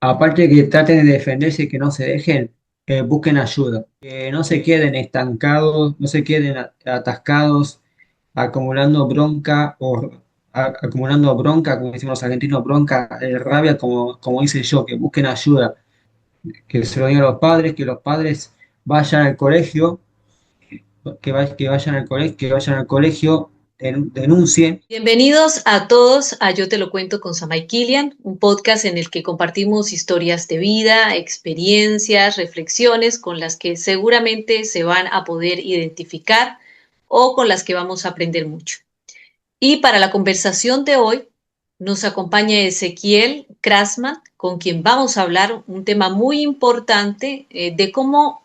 aparte que traten de defenderse y que no se dejen, busquen ayuda. Que no se queden estancados, no se queden atascados, acumulando bronca o acumulando bronca, como decimos los argentinos, bronca, rabia, como hice yo, que busquen ayuda, que se lo digan a los padres, que los padres vayan al colegio, que vayan al colegio, denuncien. Bienvenidos a todos a Yo Te Lo Cuento con Samay Kilian, un podcast en el que compartimos historias de vida, experiencias, reflexiones con las que seguramente se van a poder identificar o con las que vamos a aprender mucho. Y para la conversación de hoy nos acompaña Ezequiel Krasman, con quien vamos a hablar un tema muy importante de cómo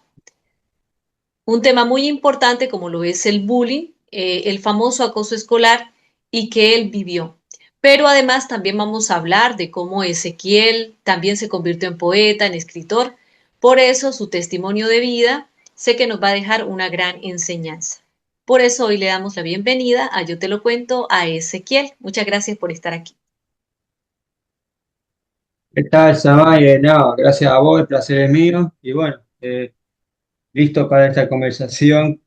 un tema muy importante como lo es el bullying, el famoso acoso escolar y que él vivió. Pero además también vamos a hablar de cómo Ezequiel también se convirtió en poeta, en escritor. Por eso su testimonio de vida sé que nos va a dejar una gran enseñanza. Por eso hoy le damos la bienvenida a Yo Te Lo Cuento a Ezequiel. Muchas gracias por estar aquí. ¿Qué tal, Samay? No, gracias a vos, el placer es mío. Y bueno, listo para esta conversación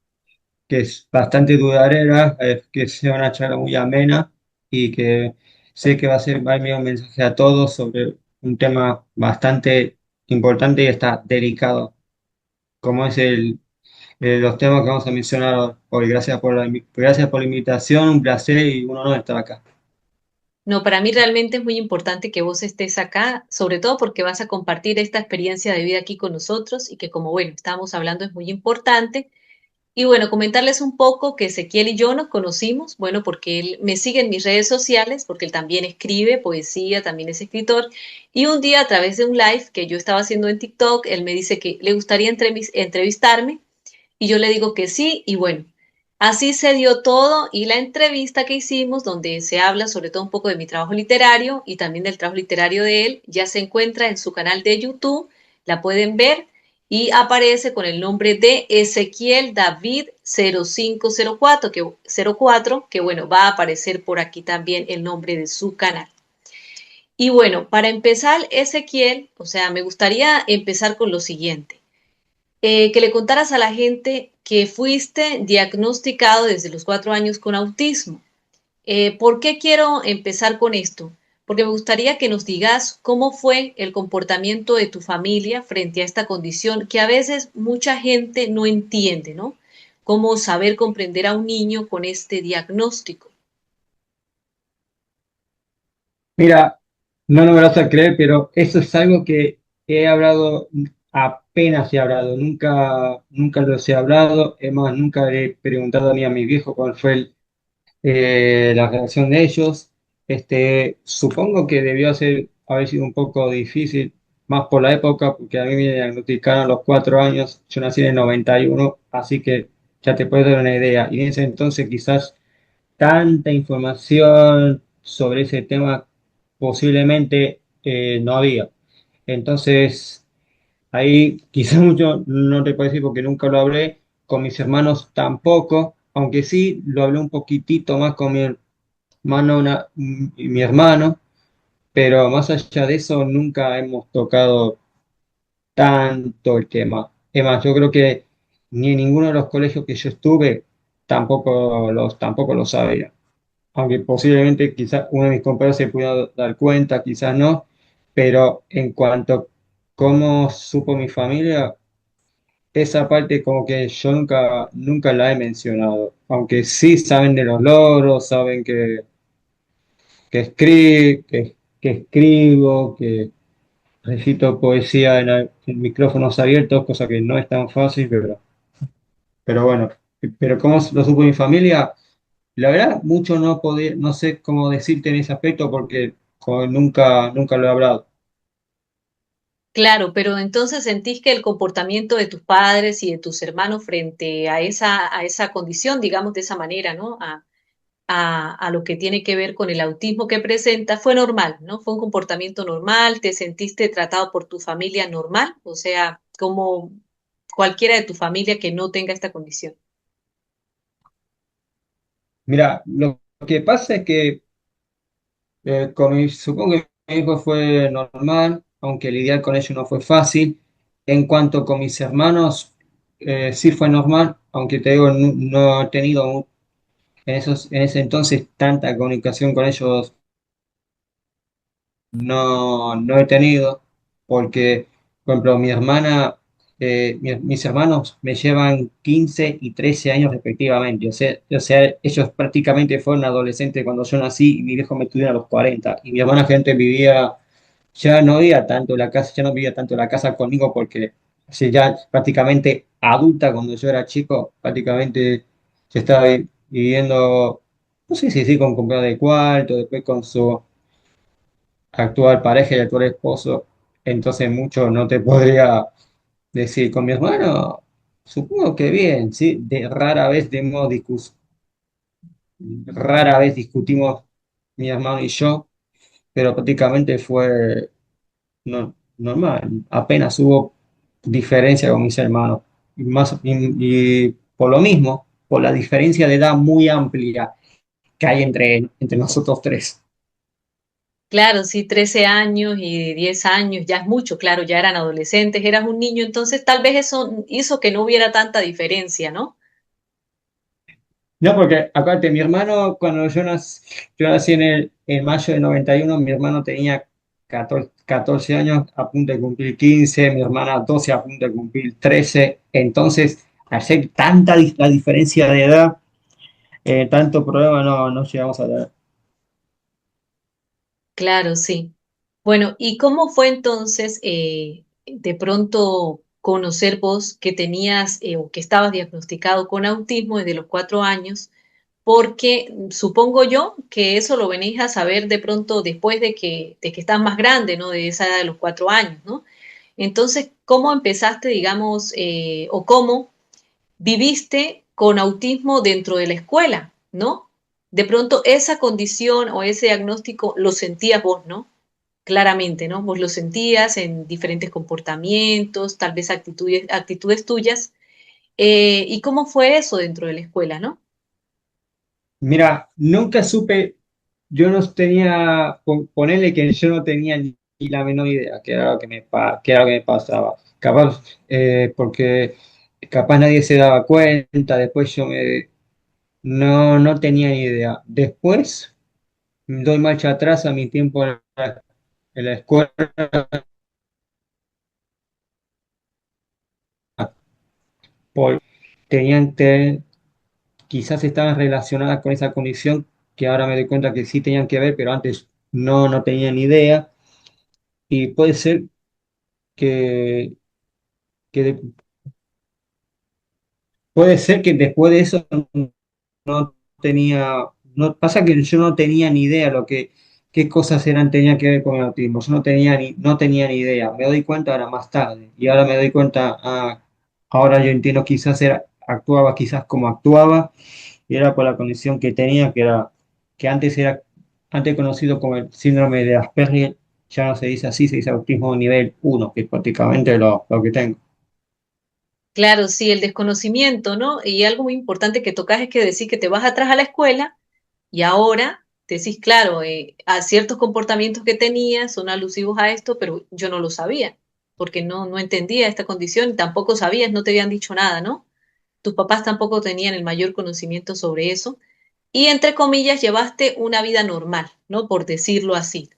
que es bastante duradera, que sea una charla muy amena y que sé que va a enviar un mensaje a todos sobre un tema bastante importante y está delicado, como es los temas que vamos a mencionar hoy. Gracias por la invitación, un placer y un honor estar acá. No, para mí realmente es muy importante que vos estés acá, sobre todo porque vas a compartir esta experiencia de vida aquí con nosotros y que como bueno, estábamos hablando es muy importante. Y bueno, comentarles un poco que Ezequiel y yo nos conocimos, bueno, porque él me sigue en mis redes sociales, porque él también escribe poesía, también es escritor. Y un día a través de un live que yo estaba haciendo en TikTok, él me dice que le gustaría entrevistarme y yo le digo que sí, y bueno, así se dio todo y la entrevista que hicimos, donde se habla sobre todo un poco de mi trabajo literario y también del trabajo literario de él, ya se encuentra en su canal de YouTube, la pueden ver y aparece con el nombre de Ezequiel David 0504, 04, que bueno, va a aparecer por aquí también el nombre de su canal. Y bueno, para empezar, Ezequiel, o sea, me gustaría empezar con lo siguiente que le contaras a la gente que fuiste diagnosticado desde los 4 años con autismo. ¿Por qué quiero empezar con esto? Porque me gustaría que nos digas cómo fue el comportamiento de tu familia frente a esta condición que a veces mucha gente no entiende, ¿no? Cómo saber comprender a un niño con este diagnóstico. Mira, no, no me lo vas a creer, pero eso es algo que he hablado, apenas he hablado, nunca los he hablado, es más, nunca le he preguntado ni a mi viejo cuál fue la reacción de ellos. Supongo que haber sido un poco difícil, más por la época, porque a mí me diagnosticaron a los 4 años, yo nací en el 91, así que ya te puedes dar una idea. Y en ese entonces quizás tanta información sobre ese tema posiblemente no había. Entonces, ahí quizás mucho no te puedo decir porque nunca lo hablé, con mis hermanos tampoco, aunque sí lo hablé un poquitito más con mi hermano y mi hermano, pero más allá de eso nunca hemos tocado tanto el tema. Es más, yo creo que ni en ninguno de los colegios que yo estuve tampoco lo sabía, aunque posiblemente quizás uno de mis compañeros se pudiera dar cuenta, quizás no, pero en cuanto a cómo supo mi familia, esa parte como que yo nunca la he mencionado, aunque sí saben de los logros, saben que escribo, que recito poesía en micrófonos abiertos, cosa que no es tan fácil, pero bueno, pero cómo lo supo mi familia. La verdad, mucho no sé cómo decirte en ese aspecto porque como nunca lo he hablado. Claro, pero entonces sentís que el comportamiento de tus padres y de tus hermanos frente a esa condición, digamos de esa manera, ¿no? A lo que tiene que ver con el autismo que presenta fue normal, ¿no? Fue un comportamiento normal, te sentiste tratado por tu familia normal, o sea, como cualquiera de tu familia que no tenga esta condición. Mira, lo que pasa es que supongo que mi hijo fue normal, aunque lidiar con ello no fue fácil. En cuanto con mis hermanos, sí fue normal, aunque te digo, no he tenido en ese entonces tanta comunicación con ellos, no he tenido, porque, por ejemplo, mi hermana, mis hermanos me llevan 15 y 13 años respectivamente. O sea, ellos prácticamente fueron adolescentes cuando yo nací y mi viejo me tuvieron a los 40. Y mi hermana gente vivía, ya no vivía tanto en la casa, ya no vivía tanto en la casa conmigo porque ya prácticamente adulta cuando yo era chico, prácticamente se estaba viviendo, no sé si sí, con compañero de cuarto, después con su actual pareja y actual esposo, entonces mucho no te podría decir. Con mi hermano, supongo que bien, ¿sí? Rara vez discutimos mi hermano y yo, pero prácticamente fue normal. Apenas hubo diferencia con mis hermanos. Y por lo mismo, por la diferencia de edad muy amplia que hay entre nosotros tres. Claro, sí, 13 años y 10 años, ya es mucho, claro, ya eran adolescentes, eras un niño, entonces tal vez eso hizo que no hubiera tanta diferencia, ¿no? No, porque acuérdate, mi hermano, cuando yo nací en mayo del 91, mi hermano tenía 14 años, a punto de cumplir 15, mi hermana 12, a punto de cumplir 13. Entonces, al ser tanta la diferencia de edad, tanto problema no llegamos a tener. Claro, sí. Bueno, ¿y cómo fue entonces de pronto conocer vos que tenías o que estabas diagnosticado con autismo desde los 4 años? Porque supongo yo que eso lo venís a saber de pronto después de que estás más grande, ¿no? De esa edad de los 4 años, ¿no? Entonces, ¿cómo empezaste, digamos, o cómo viviste con autismo dentro de la escuela, ¿no? De pronto esa condición o ese diagnóstico lo sentías vos, ¿no? Claramente, ¿no? Vos lo sentías en diferentes comportamientos, tal vez actitudes tuyas. ¿Y cómo fue eso dentro de la escuela, ¿no? Mira, nunca supe, yo no tenía, ponele que yo no tenía ni la menor idea qué era lo que qué era lo que me pasaba. Capaz, porque capaz nadie se daba cuenta, después no tenía ni idea. Después doy marcha atrás a mi tiempo en la escuela, por, tenían, quizás estaban relacionadas con esa condición que ahora me doy cuenta que sí tenían que ver, pero antes no tenía ni idea. Y puede ser que, que puede ser que después de eso no tenía, no, pasa que yo no tenía ni idea qué cosas tenían que ver con el autismo. Yo no tenía ni idea. Me doy cuenta ahora más tarde. Y ahora me doy cuenta, ahora yo entiendo actuaba quizás como actuaba, y era por la condición que tenía, que antes conocido como el síndrome de Asperger, ya no se dice así, se dice autismo nivel 1, que es prácticamente lo que tengo. Claro, sí, el desconocimiento, ¿no? Y algo muy importante que tocas es que decís que te vas atrás a la escuela y ahora decís, claro, a ciertos comportamientos que tenía son alusivos a esto, pero yo no lo sabía, porque no entendía esta condición y tampoco sabías, no te habían dicho nada, ¿no? Tus papás tampoco tenían el mayor conocimiento sobre eso. Y entre comillas, llevaste una vida normal, ¿no? Por decirlo así.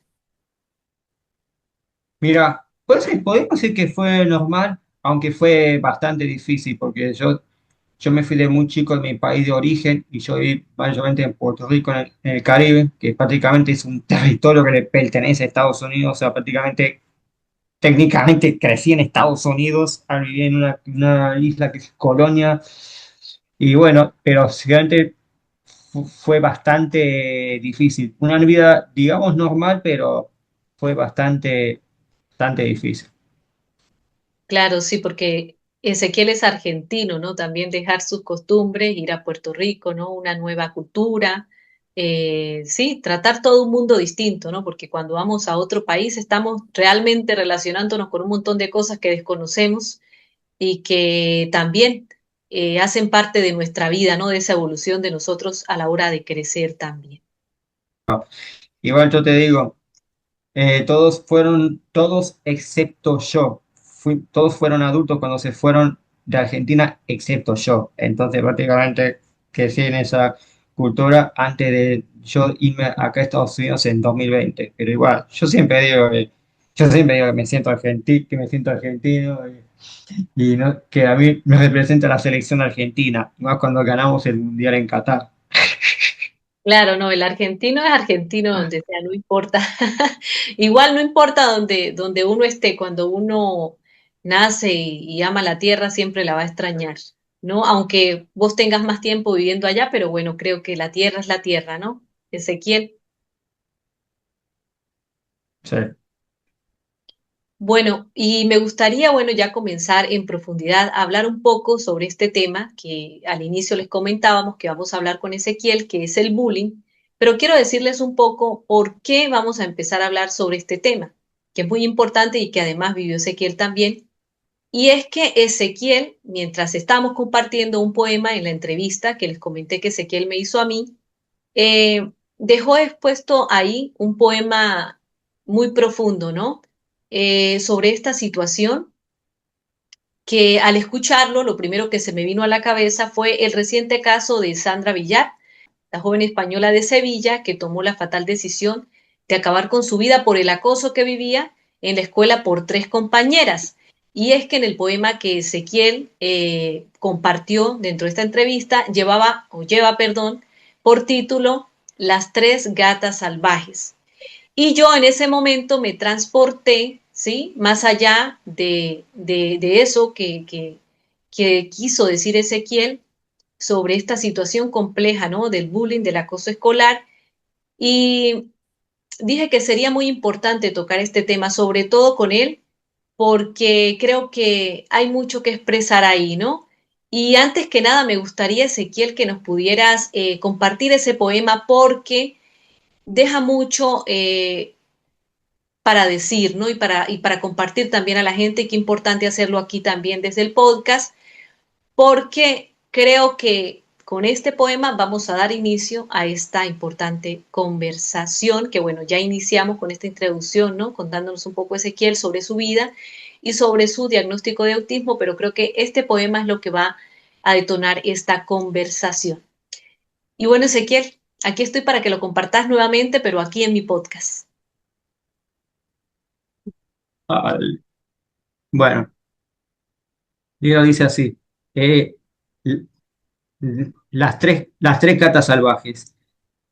Mira, podemos decir que fue normal, aunque fue bastante difícil, porque yo me fui de muy chico de mi país de origen y yo viví mayormente en Puerto Rico, en el Caribe, que prácticamente es un territorio que le pertenece a Estados Unidos. O sea, prácticamente, técnicamente crecí en Estados Unidos, al vivir en una isla que es Colonia. Y bueno, pero realmente fue bastante difícil. Una vida, digamos, normal, pero fue bastante difícil. Claro, sí, porque Ezequiel es argentino, ¿no? También dejar sus costumbres, ir a Puerto Rico, ¿no? Una nueva cultura. Sí, tratar todo un mundo distinto, ¿no? Porque cuando vamos a otro país estamos realmente relacionándonos con un montón de cosas que desconocemos y que también hacen parte de nuestra vida, ¿no? De esa evolución de nosotros a la hora de crecer también. Igual yo te digo. todos excepto yo. Todos fueron adultos cuando se fueron de Argentina, excepto yo. Entonces, prácticamente crecí en esa cultura antes de yo irme acá a Estados Unidos en 2020. Pero igual, yo siempre digo que me siento argentino y que a mí me representa la selección argentina, más cuando ganamos el Mundial en Qatar. Claro, no, el argentino es argentino donde sea, no importa. Igual no importa donde uno esté, cuando uno nace y ama la tierra, siempre la va a extrañar, ¿no? Aunque vos tengas más tiempo viviendo allá, pero bueno, creo que la tierra es la tierra, ¿no? Ezequiel. Sí. Bueno, y me gustaría, bueno, ya comenzar en profundidad a hablar un poco sobre este tema que al inicio les comentábamos que vamos a hablar con Ezequiel, que es el bullying, pero quiero decirles un poco por qué vamos a empezar a hablar sobre este tema, que es muy importante y que además vivió Ezequiel también. Y es que Ezequiel, mientras estábamos compartiendo un poema en la entrevista que les comenté que Ezequiel me hizo a mí, dejó expuesto ahí un poema muy profundo, ¿no? Sobre esta situación que al escucharlo, lo primero que se me vino a la cabeza fue el reciente caso de Sandra Villar, la joven española de Sevilla que tomó la fatal decisión de acabar con su vida por el acoso que vivía en la escuela por tres compañeras. Y es que en el poema que Ezequiel compartió dentro de esta entrevista lleva, perdón, por título Las tres gatas salvajes. Y yo en ese momento me transporté, ¿sí? Más allá de eso que quiso decir Ezequiel sobre esta situación compleja, ¿no? Del bullying, del acoso escolar. Y dije que sería muy importante tocar este tema, sobre todo con él, porque creo que hay mucho que expresar ahí, ¿no? Y antes que nada, me gustaría, Ezequiel, que nos pudieras compartir ese poema porque deja mucho para decir, ¿no? Y para compartir también a la gente, y qué importante hacerlo aquí también desde el podcast, porque creo que con este poema vamos a dar inicio a esta importante conversación, que bueno, ya iniciamos con esta introducción, ¿no? Contándonos un poco Ezequiel sobre su vida y sobre su diagnóstico de autismo, pero creo que este poema es lo que va a detonar esta conversación. Y bueno, Ezequiel, aquí estoy para que lo compartas nuevamente, pero aquí en mi podcast. Al- bueno, Diego dice así. eh, l- las tres gatas salvajes.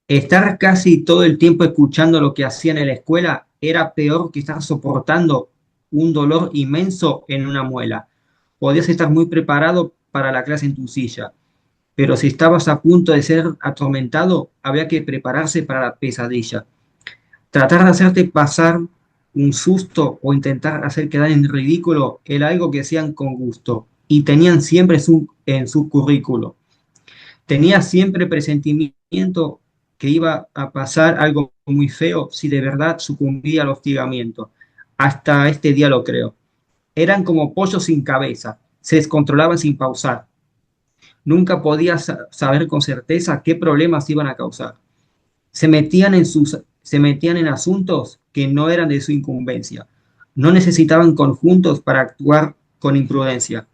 Estar casi todo el tiempo escuchando lo que hacían en la escuela era peor que estar soportando un dolor inmenso en una muela. Podías estar muy preparado para la clase en tu silla, pero si estabas a punto de ser atormentado, había que prepararse para la pesadilla. Tratar de hacerte pasar un susto o intentar hacer quedar en ridículo era algo que hacían con gusto y tenían siempre en su currículo. Tenía siempre presentimiento que iba a pasar algo muy feo si de verdad sucumbía al hostigamiento. Hasta este día lo creo. Eran como pollos sin cabeza, se descontrolaban sin pausar. Nunca podía saber con certeza qué problemas iban a causar. Se metían en asuntos que no eran de su incumbencia. No necesitaban conjuntos para actuar con imprudencia.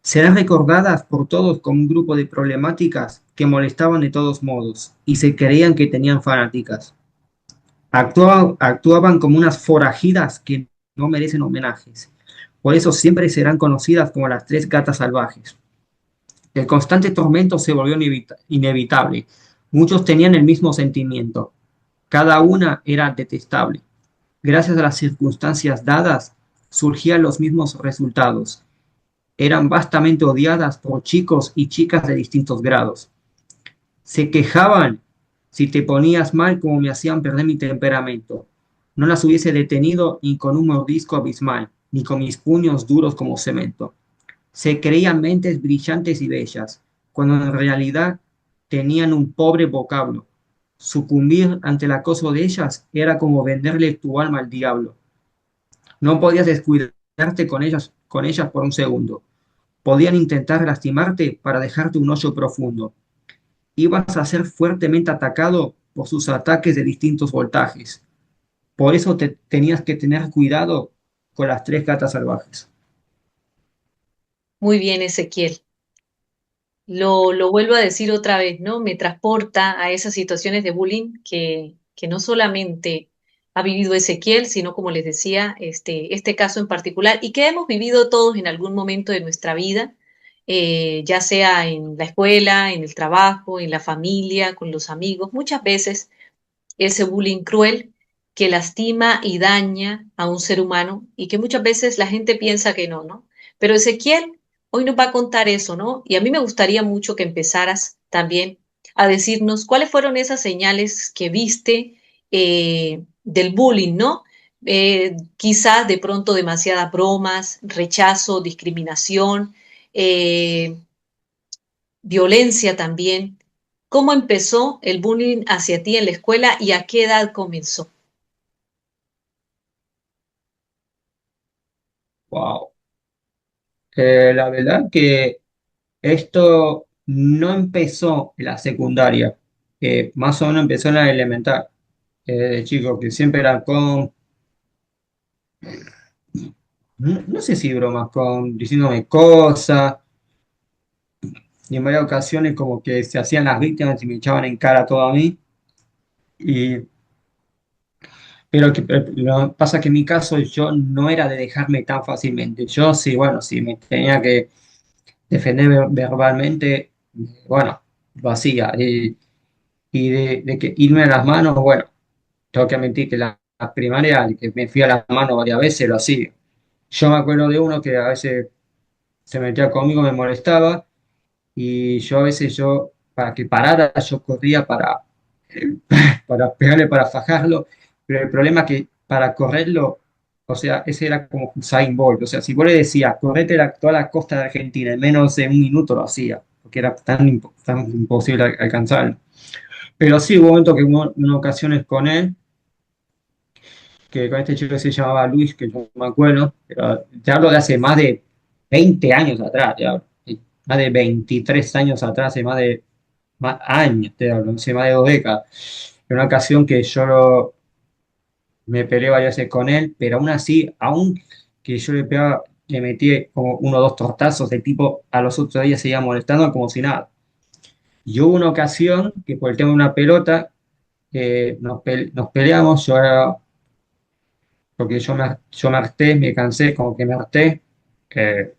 Serán recordadas por todos como un grupo de problemáticas que molestaban de todos modos y se creían que tenían fanáticas. Actuaban como unas forajidas que no merecen homenajes. Por eso siempre serán conocidas como las tres gatas salvajes. El constante tormento se volvió inevitable. Muchos tenían el mismo sentimiento. Cada una era detestable. Gracias a las circunstancias dadas, surgían los mismos resultados. Eran vastamente odiadas por chicos y chicas de distintos grados. Se quejaban si te ponías mal como me hacían perder mi temperamento. No las hubiese detenido ni con un mordisco abismal, ni con mis puños duros como cemento. Se creían mentes brillantes y bellas, cuando en realidad tenían un pobre vocablo. Sucumbir ante el acoso de ellas era como venderle tu alma al diablo. No podías descuidarte con ellas por un segundo. Podían intentar lastimarte para dejarte un hoyo profundo. Ibas a ser fuertemente atacado por sus ataques de distintos voltajes. por eso tenías que tener cuidado con las tres gatas salvajes. Muy bien, Ezequiel. Lo vuelvo a decir otra vez, ¿no? Me transporta a esas situaciones de bullying que no solamente ha vivido Ezequiel, sino como les decía, este caso en particular, y que hemos vivido todos en algún momento de nuestra vida, ya sea en la escuela, en el trabajo, en la familia, con los amigos. Muchas veces ese bullying cruel que lastima y daña a un ser humano y que muchas veces la gente piensa que no, ¿no? Pero Ezequiel hoy nos va a contar eso, ¿no? Y a mí me gustaría mucho que empezaras también a decirnos cuáles fueron esas señales que viste del bullying, ¿no? Quizás de pronto demasiadas bromas, rechazo, discriminación, eh, violencia también. ¿Cómo empezó el bullying hacia ti en la escuela y a qué edad comenzó? Wow. La verdad que esto no empezó en la secundaria, más o menos empezó en la elemental, de chico, que siempre era con, no sé si bromas, con diciéndome cosas, y en varias ocasiones como que se hacían las víctimas y me echaban en cara todo a mí, y, pero lo pasa que en mi caso yo no era de dejarme tan fácilmente, yo sí, bueno, si me tenía que defender verbalmente, bueno, lo hacía, y de que irme a las manos, bueno. Tengo que admitir que la primaria, que me fui a las manos varias veces, lo hacía. Yo me acuerdo de uno que a veces se metía conmigo, me molestaba, y yo a veces para que parara, yo corría para pegarle, para fajarlo, pero el problema es que para correrlo, o sea, ese era como Usain Bolt, o sea, si vos le decías, correte toda la costa de Argentina en menos de un minuto lo hacía, porque era tan imposible alcanzarlo. Pero sí, hubo momentos que hubo unas ocasiones con él, que con este chico que se llamaba Luis, que yo no me acuerdo, pero te hablo de hace más de 20 años atrás, te hablo, más de 23 años atrás, hace más años, te hablo, hace más de 2 décadas. En una ocasión que me peleé varias veces con él, pero aún así, aún que yo le pegaba, le metí como uno o dos tortazos, el tipo a los otros días seguía molestando como si nada. Y hubo una ocasión que por el tema de una pelota, nos peleamos, yo era porque yo me harté, me cansé, como que me harté, eh,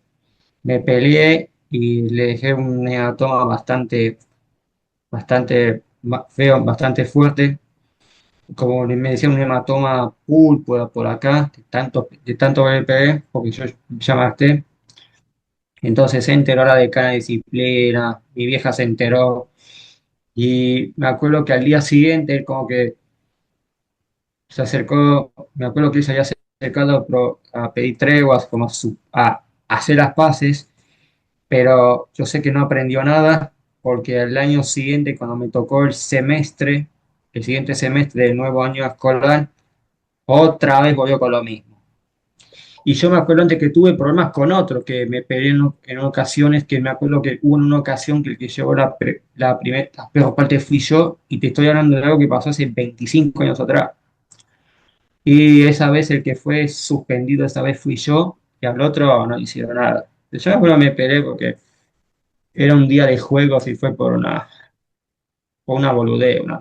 me peleé y le dejé un hematoma bastante feo, bastante fuerte, como me decía, un hematoma por acá, de tanto que le pegué, porque yo ya me harté. Entonces se enteró la decana de disciplina, mi vieja se enteró, y me acuerdo que al día siguiente, él como que se acercó, me acuerdo que él se había acercado a pedir treguas, como a hacer las paces, pero yo sé que no aprendió nada porque al año siguiente, cuando me tocó el siguiente semestre del nuevo año escolar, otra vez volvió con lo mismo. Y yo me acuerdo antes que tuve problemas con otro, que me peleé en ocasiones, que me acuerdo que hubo en una ocasión que el que llevó la peor parte fui yo, y te estoy hablando de algo que pasó hace 25 años atrás. Y esa vez el que fue suspendido, esa vez fui yo, y al otro no le hicieron nada. Yo bueno, me peleé porque era un día de juegos y fue por una boludez, una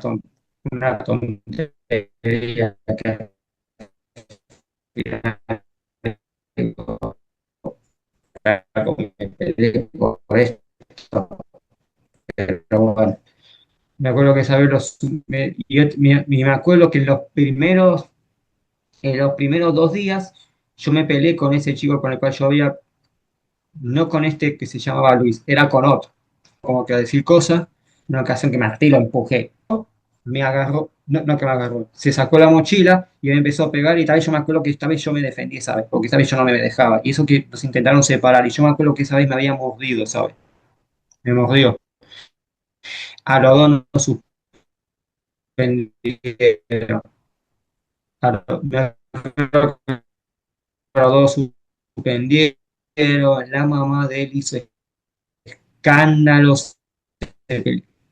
tontería me peleé por esto. Pero bueno, me acuerdo que esa vez me acuerdo que en los primeros 2 días yo me peleé con ese chico con el cual yo había, no con este que se llamaba Luis, era con otro, como que a decir cosas, una ocasión que me harté y lo empujé, me agarró, no, no que me agarró, se sacó la mochila y me empezó a pegar, y tal vez yo me acuerdo que esta vez yo me defendí, ¿sabes? Porque esta vez yo no me dejaba, y eso que nos intentaron separar, y yo me acuerdo que esa vez me había mordido, ¿sabes? Me mordió. A los dos nos suspendieron, me acuerdo que a los dos suspendieron, la mamá de él hizo escándalos,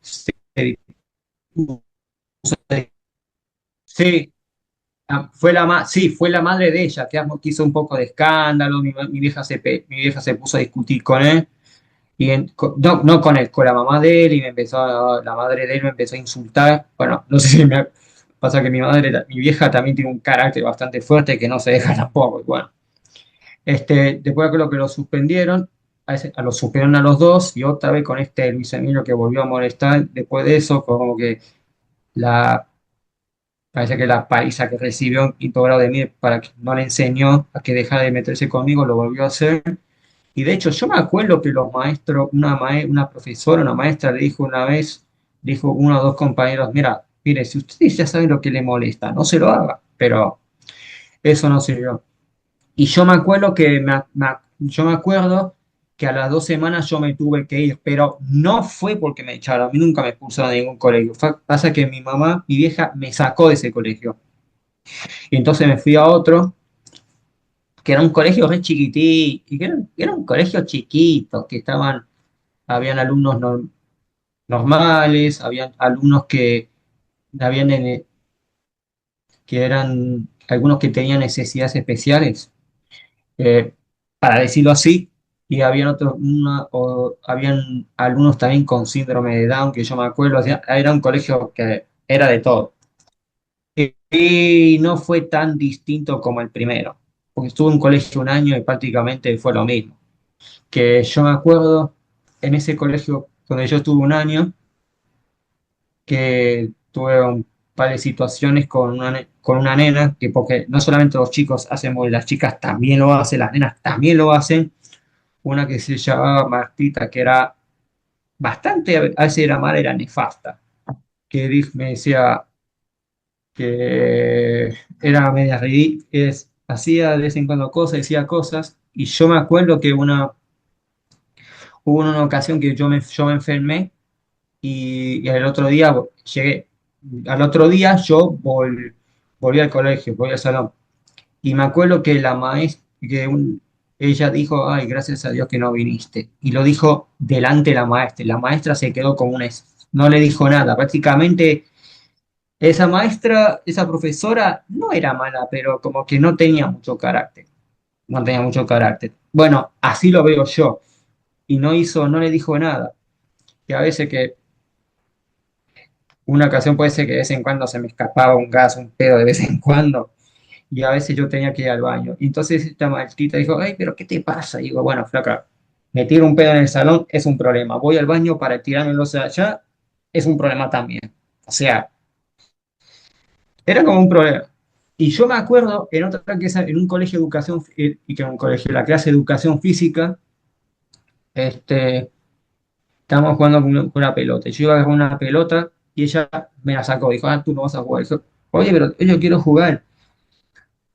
se puso sí, Sí, fue la madre de ella, que hizo un poco de escándalo, mi vieja se puso a discutir con él, no, no con él, con la mamá de él, y la madre de él me empezó a insultar. Bueno, no sé si me pasa que mi vieja también tiene un carácter bastante fuerte que no se deja tampoco, y bueno. Después de lo que lo suspendieron, lo suspendieron a los dos, y otra vez con este Luis Emilio que volvió a molestar, después de eso, como que la parece que la paliza que recibió en quinto grado de mí para que no le enseñó a que dejara de meterse conmigo, lo volvió a hacer. Y de hecho, yo me acuerdo que los maestros, una profesora, una maestra le dijo una vez, dijo uno o dos compañeros, mire, si ustedes ya saben lo que le molesta, no se lo haga, pero eso no sirvió. Y yo me acuerdo yo me acuerdo que a las 2 semanas yo me tuve que ir, pero no fue porque me echaron, a mí nunca me expulsaron de ningún colegio. Pasa que mi vieja, me sacó de ese colegio. Y entonces me fui a otro, que era un colegio re chiquitito, y era un colegio chiquito, habían alumnos normales, habían alumnos habían, nene- que eran, algunos que tenían necesidades especiales, eh, para decirlo así, y habían alumnos también con síndrome de Down, que yo me acuerdo, o sea, era un colegio que era de todo. Y no fue tan distinto como el primero, porque estuve en un colegio un año y prácticamente fue lo mismo. Que yo me acuerdo en ese colegio donde yo estuve un año, que tuve un par de situaciones con una nena, que porque no solamente los chicos hacen bullying, las chicas también lo hacen, las nenas también lo hacen. Una que se llamaba Martita, que era bastante, a veces era mala, era nefasta, me decía que era media ridícula, hacía de vez en cuando cosas, decía cosas, y yo me acuerdo que hubo una ocasión que yo me enfermé, y el otro día llegué, al otro día volví al colegio, volví al salón, y me acuerdo que la maestra, ella dijo, ay, gracias a Dios que no viniste, y lo dijo delante de la maestra, y la maestra se quedó como no le dijo nada, prácticamente esa maestra, esa profesora no era mala, pero como que no tenía mucho carácter, no tenía mucho carácter. Bueno, así lo veo yo, y no le dijo nada, que a veces que una ocasión puede ser que de vez en cuando se me escapaba un gas, un pedo de vez en cuando, y a veces yo tenía que ir al baño. Y entonces esta maldita dijo, ay, pero ¿qué te pasa? Y digo, bueno, flaca, me tiro un pedo en el salón, es un problema. Voy al baño para tirármelo allá, es un problema también. O sea, era como un problema. Y yo me acuerdo en otra que en un colegio de educación, y que en un colegio, la clase de educación física, este, estábamos jugando con una pelota. Y yo iba a agarrar una pelota y ella me la sacó. Dijo, tú no vas a jugar. Dijo, oye, pero yo quiero jugar.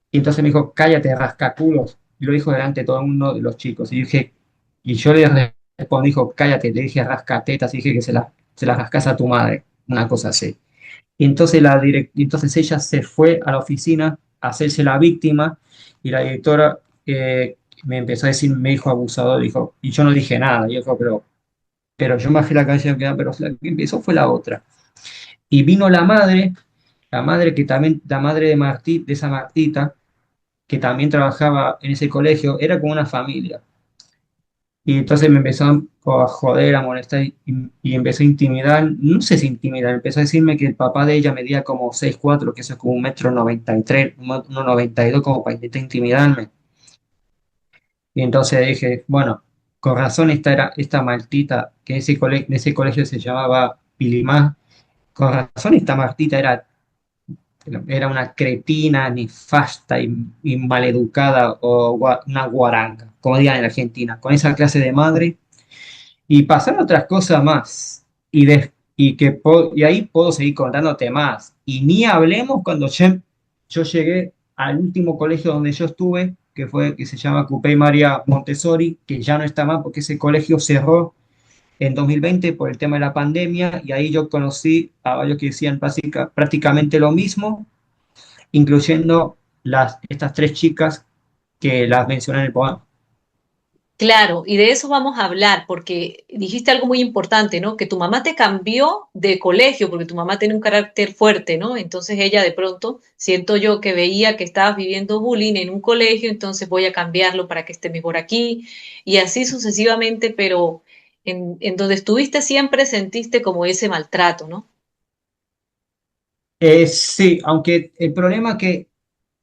Y entonces me dijo, cállate, rascaculos. Y lo dijo delante de todo el mundo de los chicos. Y yo le respondí, dijo, cállate, le dije rascatetas y dije que se la rascas a tu madre. Una cosa así. Y entonces, entonces ella se fue a la oficina a hacerse la víctima, y la directora, me empezó a decir, me dijo abusador, dijo, y yo no dije nada. Y yo dijo, pero yo me bajé la cabeza y me pero la que empezó fue la otra. Y vino la madre que también, la madre de esa Martita, que también trabajaba en ese colegio, era como una familia. Y entonces me empezó a joder, a molestar, y empezó a intimidar, no sé si intimidar, empezó a decirme que el papá de ella medía como 6'4", que eso es como 1,93 m, 1,92 m, como para intentar intimidarme. Y entonces dije, bueno, con razón esta Martita, que en ese colegio se llamaba Pilimá, con razón esta Martita era una cretina, nefasta y maleducada, o una guaranga, como digan en Argentina, con esa clase de madre. Y pasaron otras cosas más. Y ahí puedo seguir contándote más. Y ni hablemos cuando yo llegué al último colegio donde yo estuve, que se llama Cupey María Montessori, que ya no está más porque ese colegio cerró en 2020 por el tema de la pandemia, y ahí yo conocí a varios que decían prácticamente lo mismo, incluyendo estas tres chicas que las mencioné en el poema. Claro, y de eso vamos a hablar, porque dijiste algo muy importante, ¿no? Que tu mamá te cambió de colegio, porque tu mamá tiene un carácter fuerte, ¿no? Entonces ella de pronto, siento yo que veía que estabas viviendo bullying en un colegio, entonces voy a cambiarlo para que esté mejor aquí, y así sucesivamente, pero en donde estuviste siempre sentiste como ese maltrato, ¿no? Sí, aunque el problema es que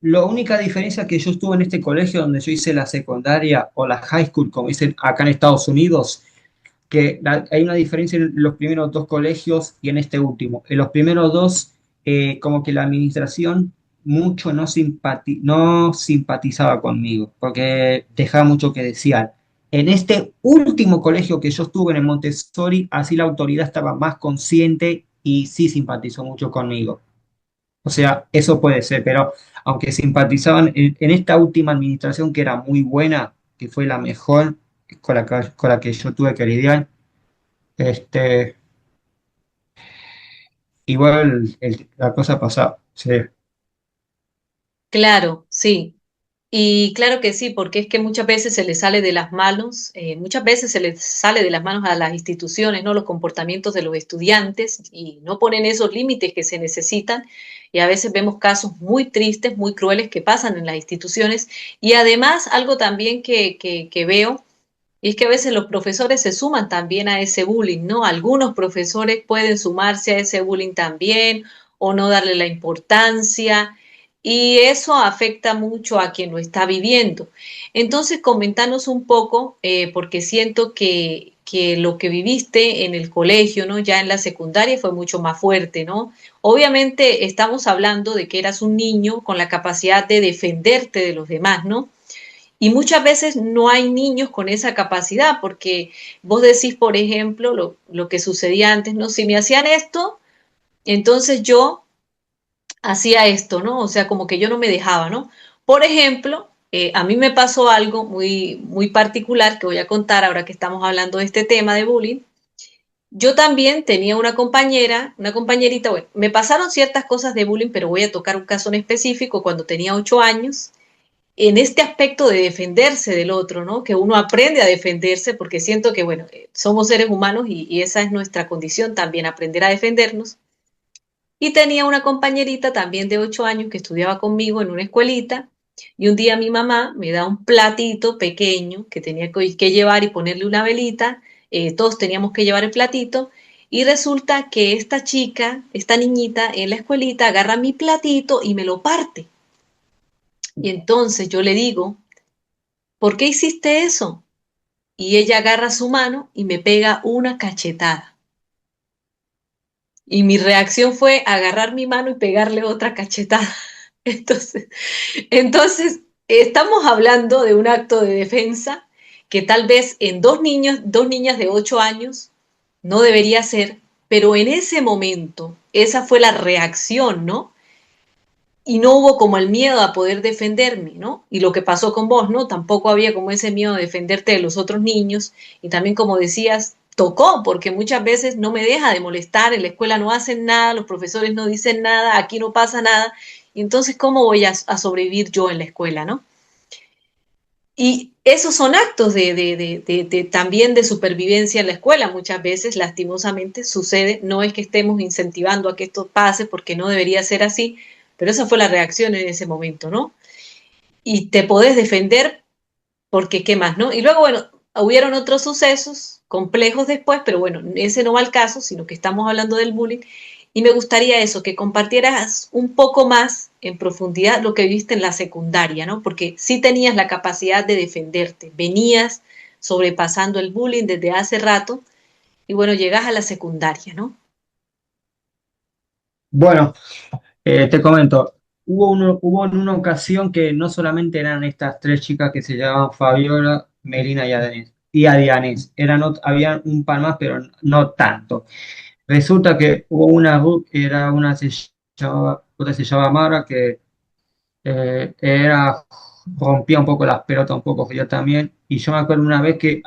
la única diferencia que yo estuve en este colegio donde yo hice la secundaria o la high school, como dicen acá en Estados Unidos, que hay una diferencia en los primeros dos colegios y en este último. En los primeros dos, como que la administración mucho no simpatizaba conmigo, porque dejaba mucho que desear. En este último colegio que yo estuve en el Montessori, así la autoridad estaba más consciente y sí simpatizó mucho conmigo. O sea, eso puede ser, pero aunque simpatizaban en esta última administración que era muy buena, que fue la mejor con la que yo tuve que lidiar, este, igual la cosa pasaba. Sí. Claro, sí. Y claro que sí, porque es que muchas veces se les sale de las manos, muchas veces se les sale de las manos a las instituciones, ¿no? Los comportamientos de los estudiantes y no ponen esos límites que se necesitan. Y a veces vemos casos muy tristes, muy crueles que pasan en las instituciones. Y además, algo también que veo, y es que a veces los profesores se suman también a ese bullying, ¿no? Algunos profesores pueden sumarse a ese bullying también o no darle la importancia y eso afecta mucho a quien lo está viviendo. Entonces, comentanos un poco, porque siento que lo que viviste en el colegio, ¿no? Ya en la secundaria fue mucho más fuerte, ¿no? Obviamente estamos hablando de que eras un niño con la capacidad de defenderte de los demás, ¿no? Y muchas veces no hay niños con esa capacidad, porque vos decís, por ejemplo, lo que sucedía antes, ¿no? Si me hacían esto, entonces yo hacía esto, ¿no? O sea, como que yo no me dejaba, ¿no? Por ejemplo, a mí me pasó algo muy, muy particular que voy a contar ahora que estamos hablando de este tema de bullying. Yo también tenía una compañera, una compañerita, bueno, me pasaron ciertas cosas de bullying, pero voy a tocar un caso en específico cuando tenía 8 años en este aspecto de defenderse del otro, ¿no? Que uno aprende a defenderse porque siento que, bueno, somos seres humanos y esa es nuestra condición también, aprender a defendernos. Y tenía una compañerita también de 8 años que estudiaba conmigo en una escuelita y un día mi mamá me da un platito pequeño que tenía que llevar y ponerle una velita, todos teníamos que llevar el platito y resulta que esta chica, esta niñita en la escuelita agarra mi platito y me lo parte. Y entonces yo le digo, ¿por qué hiciste eso? Y ella agarra su mano y me pega una cachetada. Y mi reacción fue agarrar mi mano y pegarle otra cachetada. Entonces, entonces, estamos hablando de un acto de defensa que tal vez en dos niños, dos niñas de 8 años no debería ser, pero en ese momento esa fue la reacción, ¿no? Y no hubo como el miedo a poder defenderme, ¿no? Y lo que pasó con vos, ¿no? Tampoco había como ese miedo de defenderte de los otros niños y también como decías, tocó, porque muchas veces no me deja de molestar, en la escuela no hacen nada, los profesores no dicen nada, aquí no pasa nada, y entonces, ¿cómo voy a sobrevivir yo en la escuela, ¿no? Y esos son actos también de supervivencia en la escuela. Muchas veces, lastimosamente, sucede. No es que estemos incentivando a que esto pase porque no debería ser así, pero esa fue la reacción en ese momento, ¿no? Y te podés defender porque, ¿qué más, no? Y luego, bueno, hubieron otros sucesos complejos después, pero bueno, ese no va al caso, sino que estamos hablando del bullying. Y me gustaría eso, que compartieras un poco más en profundidad lo que viste en la secundaria, ¿no? Porque sí tenías la capacidad de defenderte, venías sobrepasando el bullying desde hace rato y bueno, llegas a la secundaria, ¿no? Bueno, te comento, hubo en una ocasión que no solamente eran estas tres chicas que se llamaban Fabiola, Melina y Adianés, había un par más, pero no tanto. Resulta que hubo era una otra se llamaba Mara, que rompía un poco las pelotas, un poco yo también, y yo me acuerdo una vez que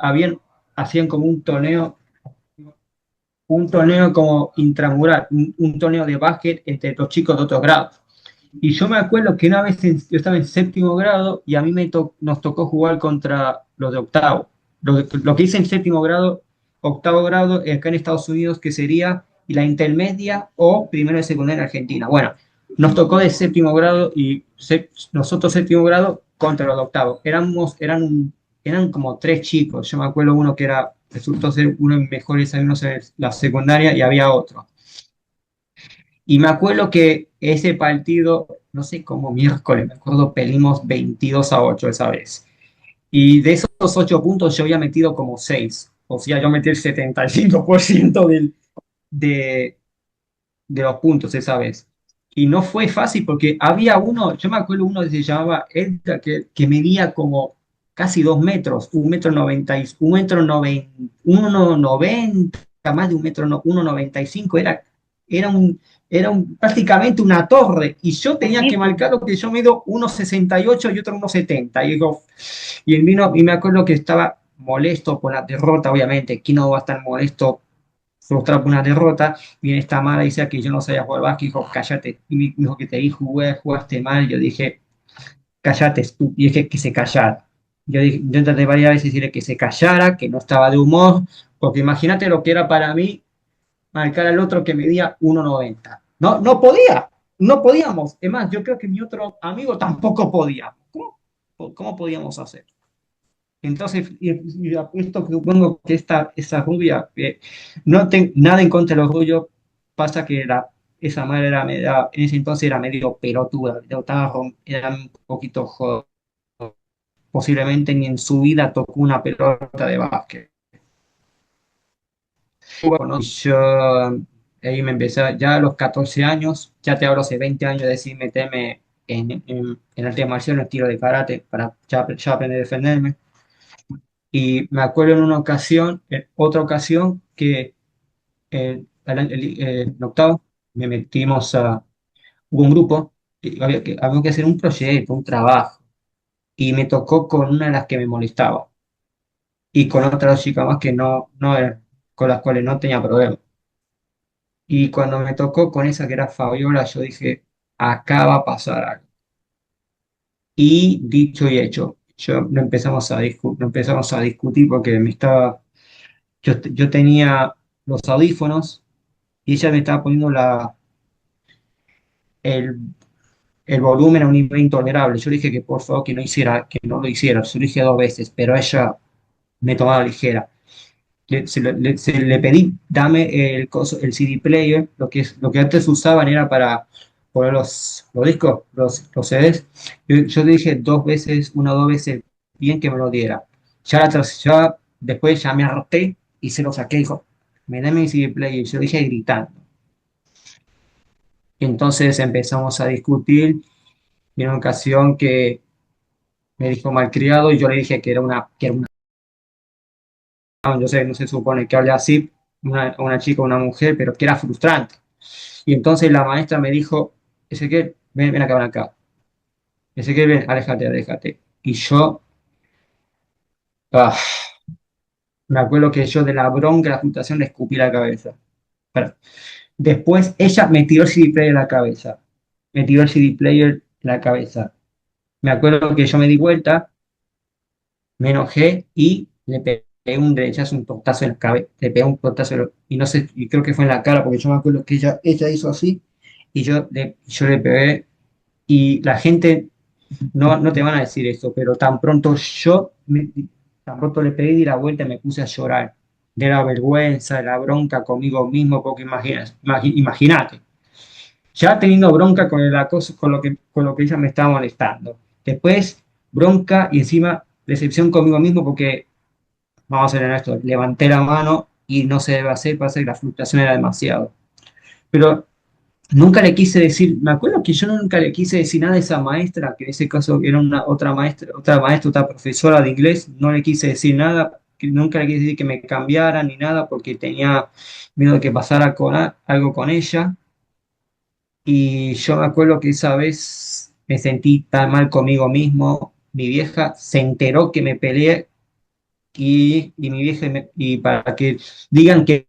hacían como un torneo como intramural, un torneo de básquet entre los chicos de otros grados. Y yo me acuerdo que una vez yo estaba en séptimo grado y a mí nos tocó jugar contra los de octavo. lo que hice en séptimo grado, octavo grado, acá en Estados Unidos, que sería la intermedia o primero de secundaria en Argentina. Bueno, nos tocó de séptimo grado y nosotros séptimo grado contra los de octavo. Eran como tres chicos. Yo me acuerdo uno que resultó ser uno de mis mejores alumnos en la secundaria y había otro. Y me acuerdo que ese partido, no sé cómo miércoles, me acuerdo, perdimos 22-8 esa vez. Y de esos 8 puntos yo había metido como 6. O sea, yo metí el 75% de, de los puntos esa vez. Y no fue fácil porque había uno, yo me acuerdo uno que se llamaba Edgar, que medía como casi 2 metros, 1 metro 90, 1,90, más de 1 metro, 1,95, prácticamente una torre. Y yo tenía que Buenísimo. marcar lo que yo mido 1,68 y otro 1,70. Y me acuerdo que estaba molesto por la derrota, obviamente. ¿Quién no va a estar molesto, frustrado por una derrota? Viene esta mala y dice que yo no sabía jugar básquet. Dijo, cállate. Y me dijo que te di, jugaste mal. Yo dije, cállate, y dije que se callara. Yo intenté varias veces decirle que se callara, que no estaba de humor, porque imagínate lo que era para mí marcar al otro que medía 1,90. No, no podía, no podíamos. Es más, yo creo que mi otro amigo tampoco podía. ¿Cómo podíamos hacer? Entonces, y apuesto que supongo que esa rubia, no tengo nada en contra de los rubios, pasa que esa madre en ese entonces era medio pelotuda, era un poquito joven, posiblemente ni en su vida tocó una pelota de básquet. Bueno, yo ahí me empecé, ya a los 14 años, ya te hablo hace 20 años de decir meterme en artes marciales, en el tiro de karate, para ya aprender a defenderme. Y me acuerdo en otra ocasión, que en octavo me metimos hubo un grupo, y había que hacer un proyecto, un trabajo, y me tocó con una de las que me molestaba, y con otras dos chicas más que no eran, con las cuales no tenía problema. Y cuando me tocó con esa que era Fabiola, yo dije, acá va a pasar algo. Y dicho y hecho, no empezamos a discutir porque yo tenía los audífonos y ella me estaba poniendo el, el volumen a un nivel intolerable. Yo le dije que por favor que no lo hiciera. Yo le dije 2 veces, pero ella me tomaba a la ligera. Le pedí, dame el CD player, lo que antes usaban era para poner los discos, los CDs. Yo le dije 2 veces, 1 o 2 veces, bien que me lo diera. Ya después ya me harté y se lo saqué, dijo, me da mi CD player. Yo dije gritando. Y entonces empezamos a discutir y en una ocasión que me dijo malcriado y yo le dije que era una, yo sé, no se supone que hable así una chica o una mujer, pero que era frustrante. Y entonces la maestra me dijo, Ezequiel, ven acá, ven acá. Ezequiel, ven, aléjate, aléjate. Y yo, ah, me acuerdo que yo de la bronca, la frustración, le escupí la cabeza. Pero después ella me tiró el CD player en la cabeza. Me tiró el CD player en la cabeza. Me acuerdo que yo me di vuelta, me enojé y le pegué un derechazo, un tortazo en la cabeza. Le pegué un tortazo y no sé, y creo que fue en la cara, porque yo me acuerdo que ella hizo así y yo le pegué. Y la gente no te van a decir eso, pero tan pronto le pegué, di la vuelta y me puse a llorar de la vergüenza, de la bronca conmigo mismo, porque imagínate, ya teniendo bronca con el acoso, con lo que ella me estaba molestando. Después, bronca y encima decepción conmigo mismo porque, vamos a ser honestos, levanté la mano y no se debe hacer, parece que la frustración era demasiado. Pero nunca le quise decir, me acuerdo que yo nunca le quise decir nada a esa maestra, que en ese caso era otra maestra, otra profesora de inglés, no le quise decir nada, que nunca le quise decir que me cambiara ni nada porque tenía miedo de que pasara algo con ella. Y yo me acuerdo que esa vez me sentí tan mal conmigo mismo. Mi vieja se enteró que me peleé y mi vieja, y para que digan que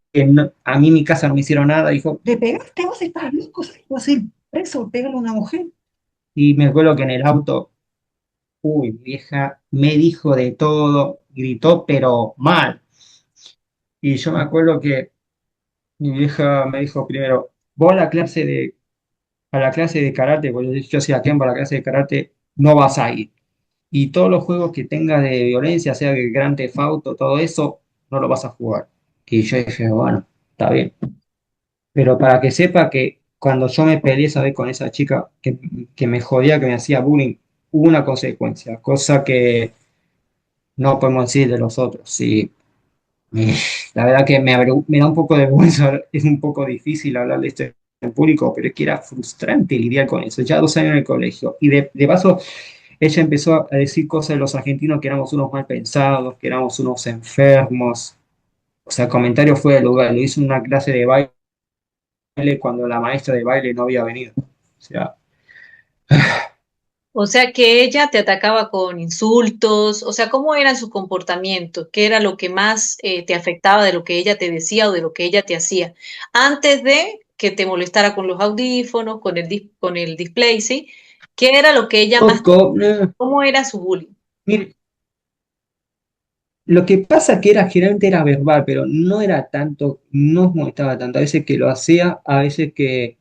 a mí en mi casa no me hicieron nada, dijo, ¿te pegaste? ¿Vos estás loco? ¿Sabes qué va a hacer eso? ¿Pegarle a una mujer? Y me acuerdo que en el auto, uy, mi vieja me dijo de todo, gritó, pero mal. Y yo me acuerdo que mi vieja me dijo primero, vos a la clase de karate, porque yo hacía Kempo, a la clase de karate, no vas a ir. Y todos los juegos que tengas de violencia, sea el Grand Theft Auto, todo eso, no lo vas a jugar. Y yo dije, bueno, está bien. Pero para que sepa que cuando yo me peleé esa vez con esa chica que me jodía, que me hacía bullying, hubo una consecuencia, cosa que no podemos decir de los otros. Sí, me- la verdad que me da un poco de vergüenza, es un poco difícil hablar de esto en público, pero es que era frustrante lidiar con eso. Ya 2 años en el colegio. Y de paso, ella empezó a decir cosas de los argentinos que éramos unos mal pensados, que éramos unos enfermos. O sea, el comentario fue del lugar. Lo hizo en una clase de baile cuando la maestra de baile no había venido. O sea, O sea que ella te atacaba con insultos, o sea, ¿cómo era su comportamiento? ¿Qué era lo que más te afectaba de lo que ella te decía o de lo que ella te hacía? Antes de que te molestara con los audífonos, con el display, ¿sí? ¿Qué era lo que ella más, poco, cómo era su bullying? mire, lo que pasa que era generalmente era verbal, pero no era tanto, no molestaba tanto. A veces que lo hacía, a veces que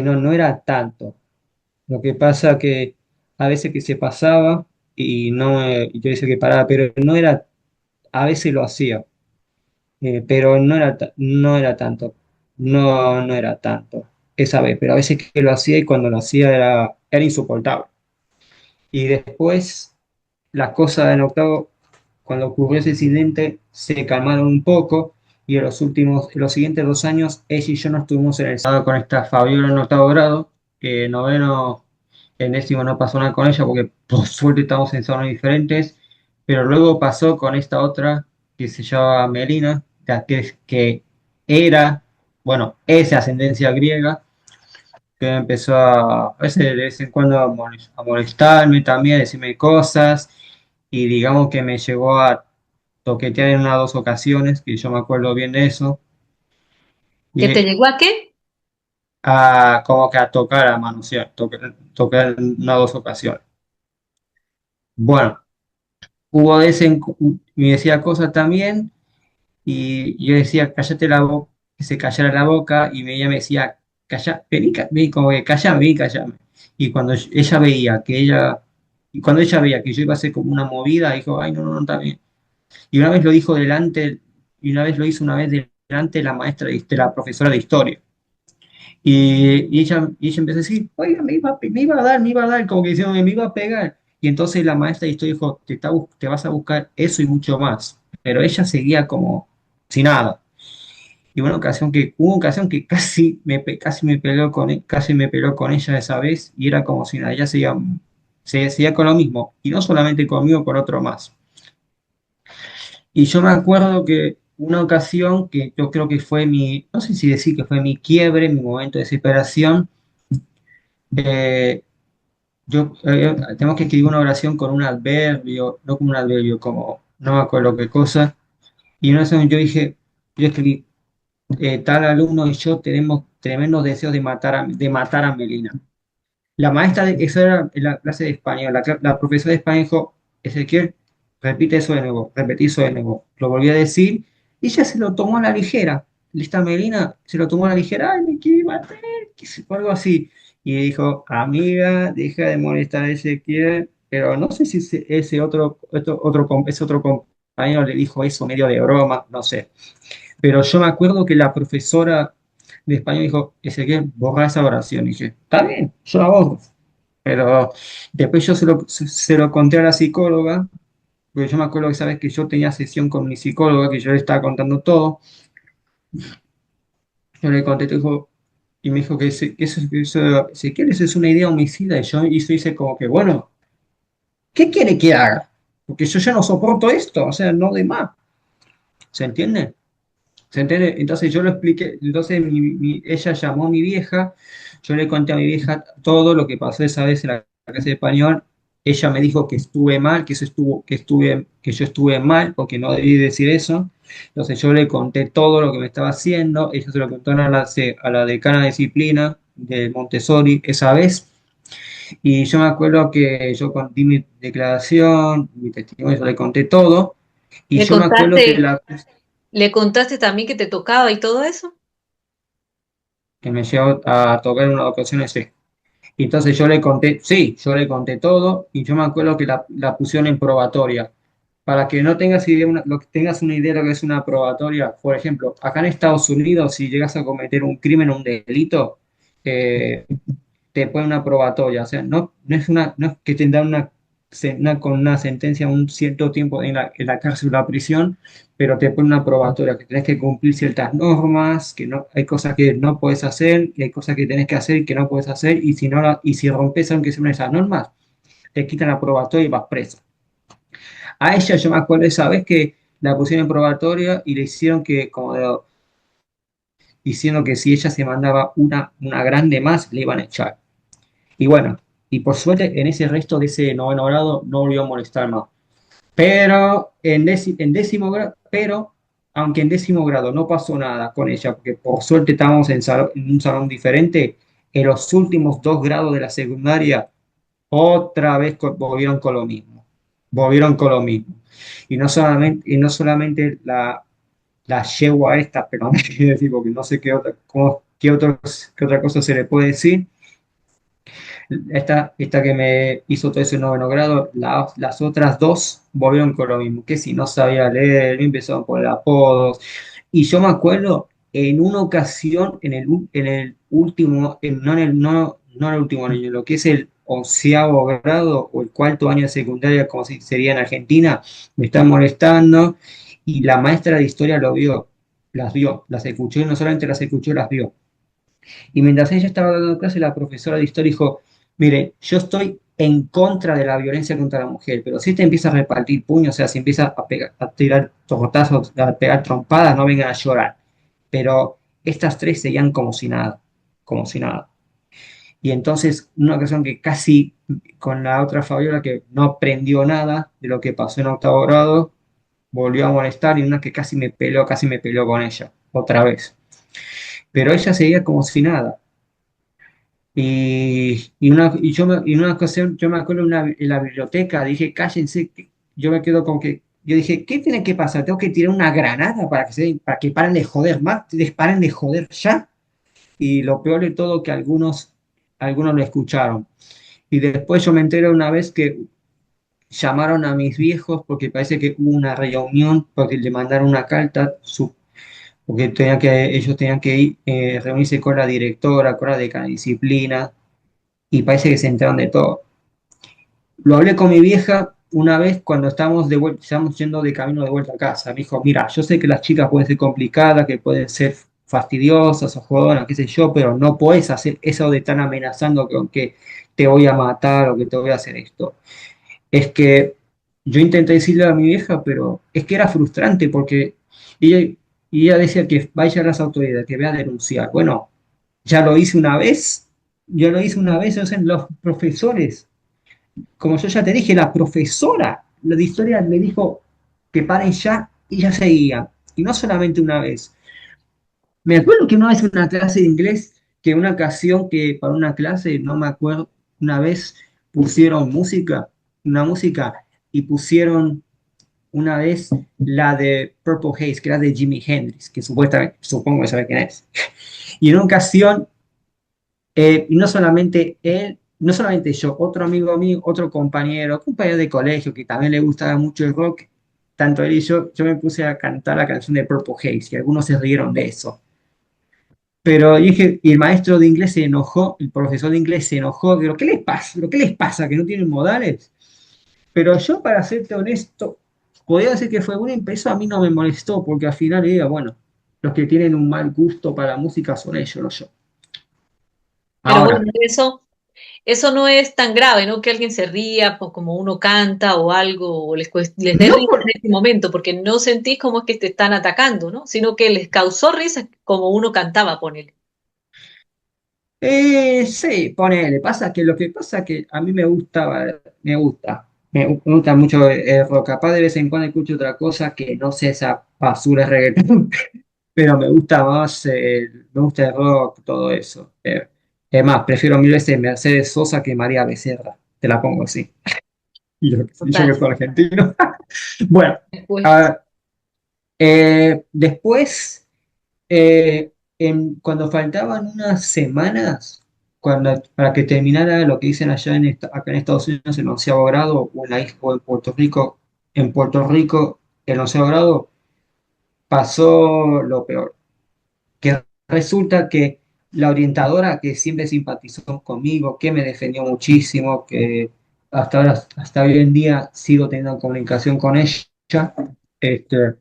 no, no era tanto. Lo que pasa que a veces que se pasaba y no, y yo decía que paraba, pero no era, a veces lo hacía, pero no era tanto, no era tanto esa vez, pero a veces que lo hacía y cuando lo hacía era insoportable. Y después las cosas en octavo, cuando ocurrió ese incidente, se calmaron un poco y en los siguientes 2 años, ella y yo no estuvimos en el sábado con esta Fabiola en octavo grado, noveno, en décimo no pasó nada con ella porque por suerte estamos en zonas diferentes, pero luego pasó con esta otra que se llama Melina, que era, bueno, es de ascendencia griega que empezó a veces de vez en cuando a molestarme también, a decirme cosas, y digamos que me llegó a toquetear en una o dos ocasiones, que yo me acuerdo bien de eso, ¿Que te y llegó a qué? a, como que a tocar, a manosear, tocar en una o dos ocasiones. Bueno, hubo de ese, me decía cosas también, y yo decía, cállate la boca, que se callara la boca, y ella me decía, calla, vení, vení, como que callame, vení, callame. Y cuando ella veía que ella, y cuando ella veía que yo iba a hacer como una movida, dijo, ay, no, no, no, está bien. Y una vez lo dijo delante, y una vez lo hizo una vez delante de la maestra, de la profesora de historia. Y ella empezó a decir, oiga, me iba a dar, me iba a dar, como que diciendo, me iba a pegar. Y entonces la maestra de historia dijo, te vas a buscar eso y mucho más. Pero ella seguía como sin nada. Y hubo ocasión que casi me peleó casi me peleó con ella esa vez y era como si nada, ella seguía con lo mismo. Y no solamente conmigo, con otro más. Y yo me acuerdo que una ocasión que yo creo que fue no sé si decir que fue mi quiebre, mi momento de desesperación, eh, tenemos que escribir una oración con un adverbio, no con un adverbio, como no me acuerdo qué cosa. Y en una ocasión yo escribí, tal alumno y yo tenemos tremendos deseos de matar a Melina. La maestra, eso era en la clase de español, la profesora de español dijo, Ezequiel, repite eso de nuevo, repetí eso de nuevo. Lo volví a decir y ella se lo tomó a la ligera. Esta Melina se lo tomó a la ligera, ay, me quiere matar, o algo así. Y dijo, amiga, deja de molestar a Ezequiel, pero no sé si ese otro compañero le dijo eso medio de broma, no sé. Pero yo me acuerdo que la profesora de español dijo, Ezequiel, borra esa oración. Y dije, está bien, yo la borro. Pero después yo se lo conté a la psicóloga, porque yo me acuerdo que sabes que yo tenía sesión con mi psicóloga, que yo le estaba contando todo. Yo le conté, y me dijo que Ezequiel, eso es una idea homicida. Y yo hice como que, bueno, ¿qué quiere que haga? Porque yo ya no soporto esto, o sea, no de más. ¿Se entiende? ¿Se entiende? Entonces yo lo expliqué, entonces ella llamó a mi vieja, yo le conté a mi vieja todo lo que pasó esa vez en la clase de español, ella me dijo que estuve mal, que yo estuve mal, porque no debí decir eso, entonces yo le conté todo lo que me estaba haciendo, ella se lo contó a la decana de disciplina de Montessori esa vez, Y yo me acuerdo que yo di mi declaración, mi testimonio, yo le conté todo. Y ¿Le yo me acuerdo que, contaste, le contaste también que te tocaba y todo eso? que me llegó a tocar en una ocasión ese. Y entonces yo le conté, sí, yo le conté todo. Y yo me acuerdo que la pusieron en probatoria. Para que no tengas idea, lo que tengas una idea de lo que es una probatoria, por ejemplo, acá en Estados Unidos, si llegas a cometer un crimen o un delito, eh, te ponen una probatoria. O sea, no es que te dan con una sentencia un cierto tiempo en la cárcel o la prisión, pero te ponen una probatoria, que tenés que cumplir ciertas normas, que no, hay cosas que no puedes hacer, y hay cosas que tenés que hacer y que no puedes hacer, y si no y si rompes aunque sean esas normas, te quitan la probatoria y vas preso. A ella yo me acuerdo esa vez que la pusieron en probatoria y le hicieron que, diciendo que si ella se mandaba una grande más, le iban a echar. Y bueno, y por suerte en ese resto de ese noveno grado no volvió a molestar más. Pero en décimo grado, pero aunque en décimo grado no pasó nada con ella, porque por suerte estábamos en un salón diferente, en los últimos 2 grados de la secundaria, otra vez volvieron con lo mismo. Volvieron con lo mismo. Y no solamente la yegua esta, pero no quiero decir porque no sé qué otra cosa se le puede decir. Esta que me hizo todo ese noveno grado, las otras dos volvieron con lo mismo, que si no sabía leer, me empezaron a poner apodos. Y yo me acuerdo en una ocasión, en el último, no en el último año, lo que es el 11.º grado o el cuarto año de secundaria, como si sería en Argentina, me están molestando y la maestra de historia lo vio, las escuchó y no solamente las escuchó, las vio. Y mientras ella estaba dando clase, la profesora de historia dijo, mire, yo estoy en contra de la violencia contra la mujer, pero si te empieza a repartir puños, o sea, si empieza a tirar tortazos, a pegar trompadas, no vengan a llorar. Pero estas tres seguían como si nada, como si nada. Y entonces, una ocasión que casi con la otra Fabiola, que no aprendió nada de lo que pasó en 8.º grado, volvió a molestar y una que casi me peleó con ella, otra vez. Pero ella seguía como si nada. Y en una ocasión, yo me acuerdo en la biblioteca, dije, cállense, yo me quedo con que, yo dije, ¿qué tiene que pasar? ¿Tengo que tirar una granada para para que paren de joder más? ¿Paren de joder ya? Y lo peor de todo, que algunos lo escucharon. Y después yo me entero una vez que llamaron a mis viejos porque parece que hubo una reunión, porque le mandaron una carta, porque ellos tenían que ir, reunirse con la directora, con la decana de disciplina y parece que se enteraron de todo. Lo hablé con mi vieja una vez cuando estábamos de vuelta, estábamos yendo de camino de vuelta a casa. Me dijo, mira, yo sé que las chicas pueden ser complicadas, que pueden ser fastidiosas o jodonas, qué sé yo, pero no puedes hacer eso de tan amenazando con que te voy a matar o que te voy a hacer esto. Es que yo intenté decirle a mi vieja, pero es que era frustrante porque ella, y ella decía que vaya a las autoridades, que vea a denunciar. Bueno, ya lo hice una vez, yo lo hice una vez, o sea, los profesores, como yo ya te dije, la profesora la de historia me dijo que paren ya y ya seguían. Y no solamente una vez. Me acuerdo que una vez en una clase de inglés, que una ocasión que para una clase, no me acuerdo, una vez pusieron una música, y pusieron una vez la de Purple Haze, que era de Jimi Hendrix, que supuestamente, supongo que sabe quién es. Y en una ocasión y no solamente él, no solamente yo, otro amigo mío, otro compañero de colegio que también le gustaba mucho el rock, tanto él y yo me puse a cantar la canción de Purple Haze y algunos se rieron de eso. Pero dije, y el maestro de inglés se enojó, el profesor de inglés se enojó, pero ¿qué les pasa? ¿Pero qué les pasa? ¿Que no tienen modales? Pero yo, para serte honesto, podría decir que fue una empresa, a mí no me molestó, porque al final era, bueno, los que tienen un mal gusto para la música son ellos, no yo. Pero bueno, Ahora, eso no es tan grave, ¿no? Que alguien se ría por como uno canta o algo, o les dé no risa por, en ese momento, porque no sentís como es que te están atacando, ¿no? Sino que les causó risa como uno cantaba, ponele. Sí, ponele, pasa que lo que pasa que a mí me gusta mucho el rock, capaz de vez en cuando escucho otra cosa que no sé esa basura de reggaetón, pero me gusta más, me gusta el rock, todo eso. Es más, prefiero mil veces Mercedes Sosa que María Becerra. Te la pongo así. Y yo que Total. soy argentino. Bueno, Después, a ver, después, cuando faltaban unas semanas para que terminara lo que dicen allá acá en Estados Unidos el onceavo grado, o o en Puerto Rico el onceavo grado, pasó lo peor. Que resulta que la orientadora que siempre simpatizó conmigo, que me defendió muchísimo, que hasta ahora, hasta hoy en día sigo teniendo comunicación con ella, este,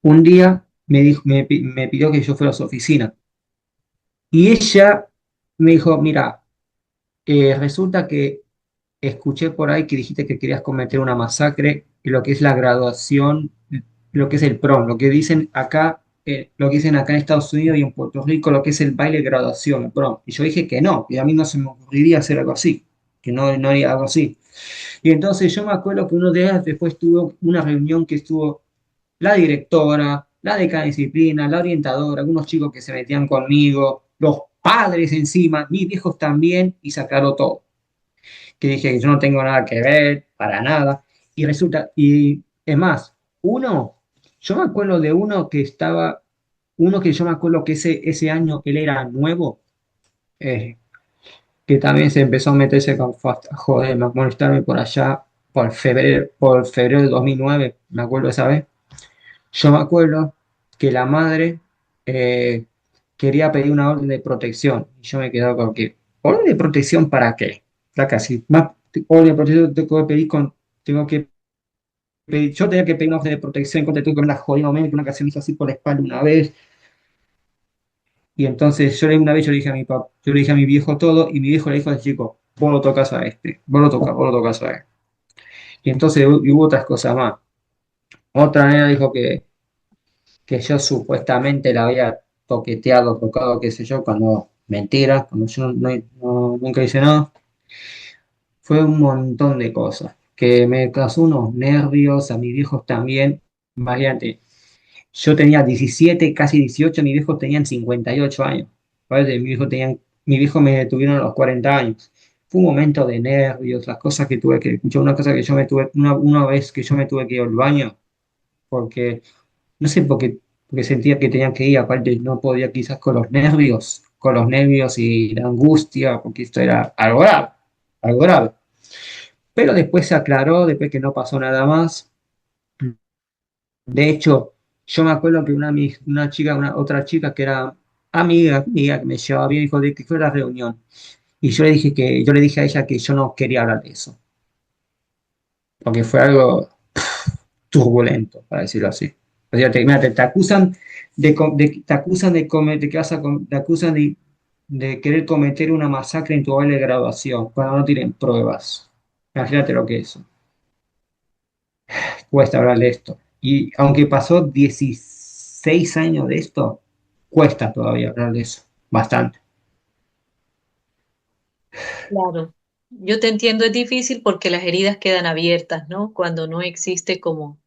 un día me pidió que yo fuera a su oficina. Y ella me dijo, mira, resulta que escuché por ahí que dijiste que querías cometer una masacre en lo que es la graduación, lo que es el prom, lo que dicen acá en Estados Unidos y en Puerto Rico, lo que es el baile de graduación, el prom. Y yo dije que no, y a mí no se me ocurriría hacer algo así, que no haría algo así. Y entonces yo me acuerdo que unos días después tuve una reunión que estuvo la directora, la de cada disciplina, la orientadora, algunos chicos que se metían conmigo, los padres encima, mis viejos también, y sacarlo todo. Que dije que yo no tengo nada que ver, para nada. Y resulta, y es más, yo me acuerdo de uno que yo me acuerdo que ese año él era nuevo, eh, que también se empezó a meterse con joder, a molestarme por allá, por febrero de 2009 me acuerdo esa vez. Yo me acuerdo que la madre eh, quería pedir una orden de protección y yo me quedaba con que, ¿orden de protección para qué? La casi, más orden de protección tengo que pedir, yo tenía que pedir una orden de protección contra tú que me la jodida que una ocasión me hizo así por la espalda una vez. Y entonces una vez yo le dije a yo le dije a mi viejo todo y mi viejo le dijo al chico, vos lo tocas a este, vos lo tocas a él. Y entonces hubo otras cosas más. Otra nena dijo que yo supuestamente la había toqueteado, tocado, qué sé yo, cuando mentira, cuando yo nunca hice nada. Fue un montón de cosas que me causó unos nervios, a mis viejos también. Imagínate, yo tenía 17 casi 18, mis viejos tenían 58 años. ¿Vale? Mi viejo me detuvieron a los 40 años. Fue un momento de nervios, las cosas que tuve que, yo una cosa que yo me tuve, una vez que yo me tuve que ir al baño, porque no sé porque sentía que tenía que ir, aparte no podía quizás con los nervios y la angustia, porque esto era algo grave, algo grave. Pero después se aclaró, después que no pasó nada más. De hecho, yo me acuerdo que una chica, otra chica que era amiga, que me llevaba bien, dijo de que fue la reunión. Y yo le dije a ella que yo no quería hablar de eso, porque fue algo turbulento, para decirlo así. O sea, mira, te acusan te acusan de que te acusan de querer cometer una masacre en tu baile de graduación, cuando no tienen pruebas. Imagínate lo que es eso. Cuesta hablar de esto. Y aunque pasó 16 años de esto, cuesta todavía hablar de eso. Bastante. claro, yo te entiendo, es difícil porque las heridas quedan abiertas, ¿no? Cuando no existe como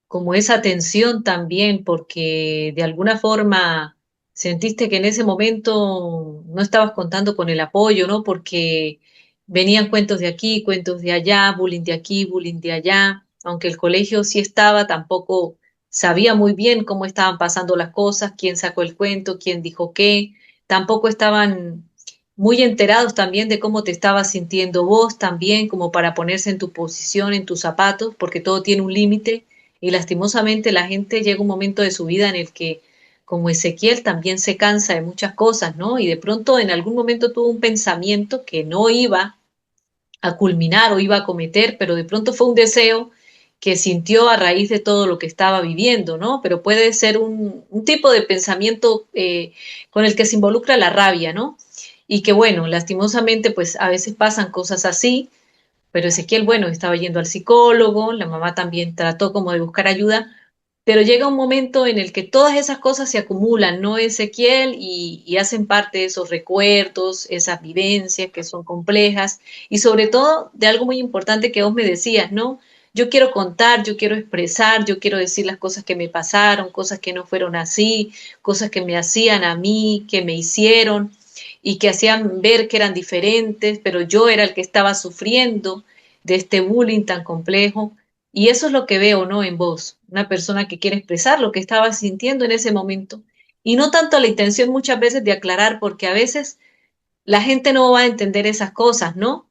como esa tensión también, porque de alguna forma sentiste que en ese momento no estabas contando con el apoyo, ¿no? Porque venían cuentos de aquí, cuentos de allá, bullying de aquí, bullying de allá, aunque el colegio sí estaba, tampoco sabía muy bien cómo estaban pasando las cosas, quién sacó el cuento, quién dijo qué, tampoco estaban muy enterados también de cómo te estabas sintiendo vos también, como para ponerse en tu posición, en tus zapatos, porque todo tiene un límite y lastimosamente la gente llega un momento de su vida en el que, como Ezequiel, también se cansa de muchas cosas, ¿no? Y de pronto en algún momento tuvo un pensamiento que no iba a culminar o iba a cometer, pero de pronto fue un deseo que sintió a raíz de todo lo que estaba viviendo, ¿no? Pero puede ser un tipo de pensamiento con el que se involucra la rabia, ¿no? Y que bueno, lastimosamente pues a veces pasan cosas así, pero Ezequiel, bueno, estaba yendo al psicólogo, la mamá también trató como de buscar ayuda, pero llega un momento en el que todas esas cosas se acumulan, ¿no, Ezequiel? Y hacen parte de esos recuerdos, esas vivencias que son complejas y sobre todo de algo muy importante que vos me decías, ¿no? yo quiero contar, yo quiero expresar, yo quiero decir las cosas que me pasaron, cosas que no fueron así, cosas que me hacían a mí, que me hicieron y que hacían ver que eran diferentes, pero yo era el que estaba sufriendo de este bullying tan complejo. Y eso es lo que veo, ¿no? En vos, una persona que quiere expresar lo que estaba sintiendo en ese momento. Y no tanto la intención muchas veces de aclarar, porque a veces la gente no va a entender esas cosas, ¿no?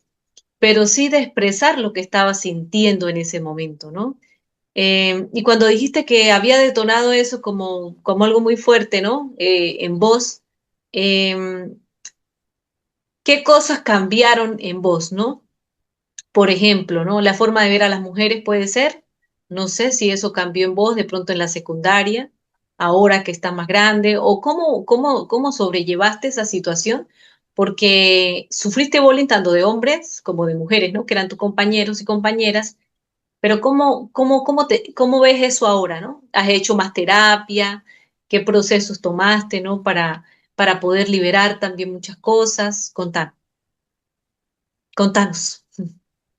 Pero sí de expresar lo que estaba sintiendo en ese momento, ¿no? Y cuando dijiste que había detonado eso como algo muy fuerte, ¿no? En vos, eh, ¿qué cosas cambiaron en vos, ¿no? Por ejemplo, ¿no? La forma de ver a las mujeres puede ser, no sé si eso cambió en vos de pronto en la secundaria, ahora que estás más grande, o cómo sobrellevaste esa situación, porque sufriste bullying tanto de hombres como de mujeres, ¿no? Que eran tus compañeros y compañeras, pero ¿cómo ves eso ahora, ¿no? ¿Has hecho más terapia? ¿Qué procesos tomaste, ¿no? Para poder liberar también muchas cosas. Contanos.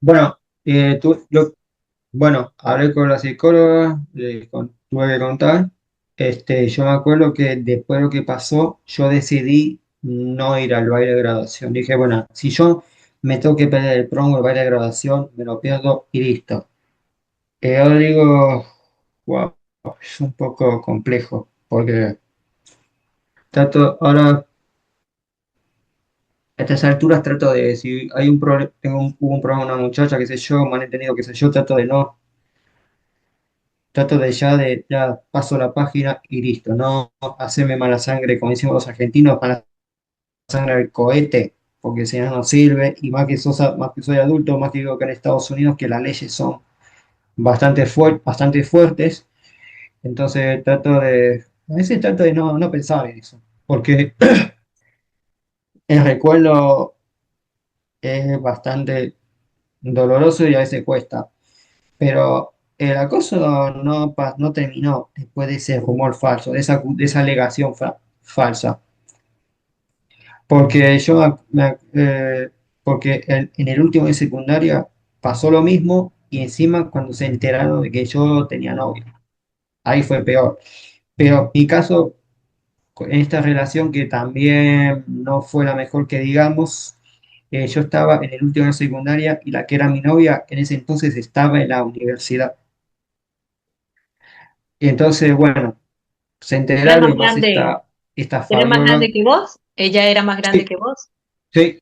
Bueno, bueno, hablé con la psicóloga, tuve que contar. Yo me acuerdo que después de lo que pasó, yo decidí no ir al baile de graduación. Dije, bueno, si yo me tengo que perder el prom o el baile de graduación, me lo pierdo y listo. Ahora digo, wow, es un poco complejo, porque ahora a estas alturas trato de, si hay un problema, hubo un problema con una muchacha, qué sé yo, me han entendido, qué sé yo, trato de ya paso la página y listo, no hacerme mala sangre, como decimos los argentinos, mala sangre al cohete, porque si no no sirve, y más que soy adulto, más que digo que en Estados Unidos, que las leyes son bastante fuertes, entonces a veces trato de no pensar en eso, porque el recuerdo es bastante doloroso y a veces cuesta. Pero el acoso no terminó después de ese rumor falso, de esa alegación falsa. Porque porque en el último de secundaria pasó lo mismo y encima cuando se enteraron de que yo tenía novio, ahí fue peor. Pero mi caso, en esta relación que también no fue la mejor que digamos, yo estaba en el último de secundaria y la que era mi novia en ese entonces estaba en la universidad. Y entonces, bueno, se ¿Era enteraron más y más grande, esta era más Fabiola. grande que vos? ¿Ella era más grande Sí, que vos? sí,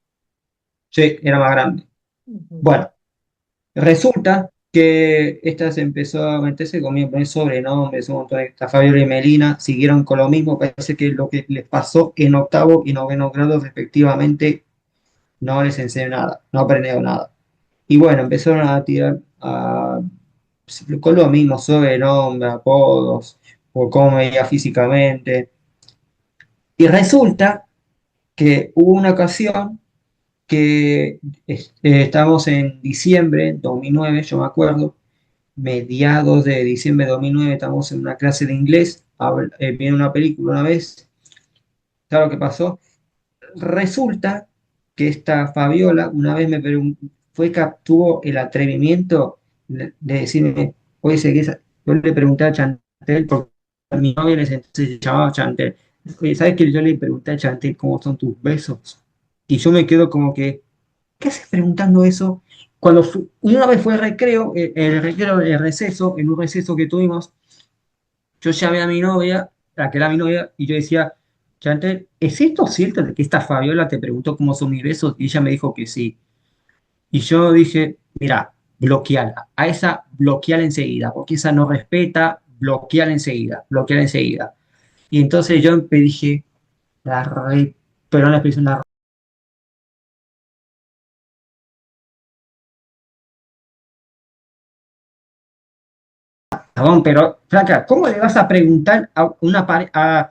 sí, era más grande. Ujú. Bueno, resulta que esta se empezó a meterse conmigo, poner sobrenombres, un montón de esta Fabiola y Melina siguieron con lo mismo. Parece que lo que les pasó en octavo y noveno grado respectivamente no les enseñó nada, no aprendieron nada. Y bueno, empezaron a tirar con lo mismo, sobrenombres, apodos, o cómo me veía físicamente. Y resulta que hubo una ocasión que estábamos en diciembre de 2009, yo me acuerdo, mediados de diciembre de 2009, estamos en una clase de inglés, viene una película una vez, ¿sabes lo que pasó? Resulta que esta Fabiola una vez tuvo el atrevimiento de decirme, oye, yo le pregunté a Chantel, porque mi novia en ese entonces se llamaba Chantel, oye, ¿sabes que yo le pregunté a Chantel cómo son tus besos? Y yo me quedo como que, ¿qué haces preguntando eso? Y una vez fue el recreo, el receso, en un receso que tuvimos, yo llamé a mi novia, la que era mi novia, y yo decía, Chantel, ¿es esto cierto de que esta Fabiola te preguntó cómo son mis besos? Y ella me dijo que sí. Y yo dije, mira, bloqueala, a esa bloqueala enseguida, porque esa no respeta, bloqueala enseguida, bloqueala enseguida. Y entonces yo dije, la re, perdón la expresión, la Perdón, pero, flaca, ¿cómo le vas a preguntar a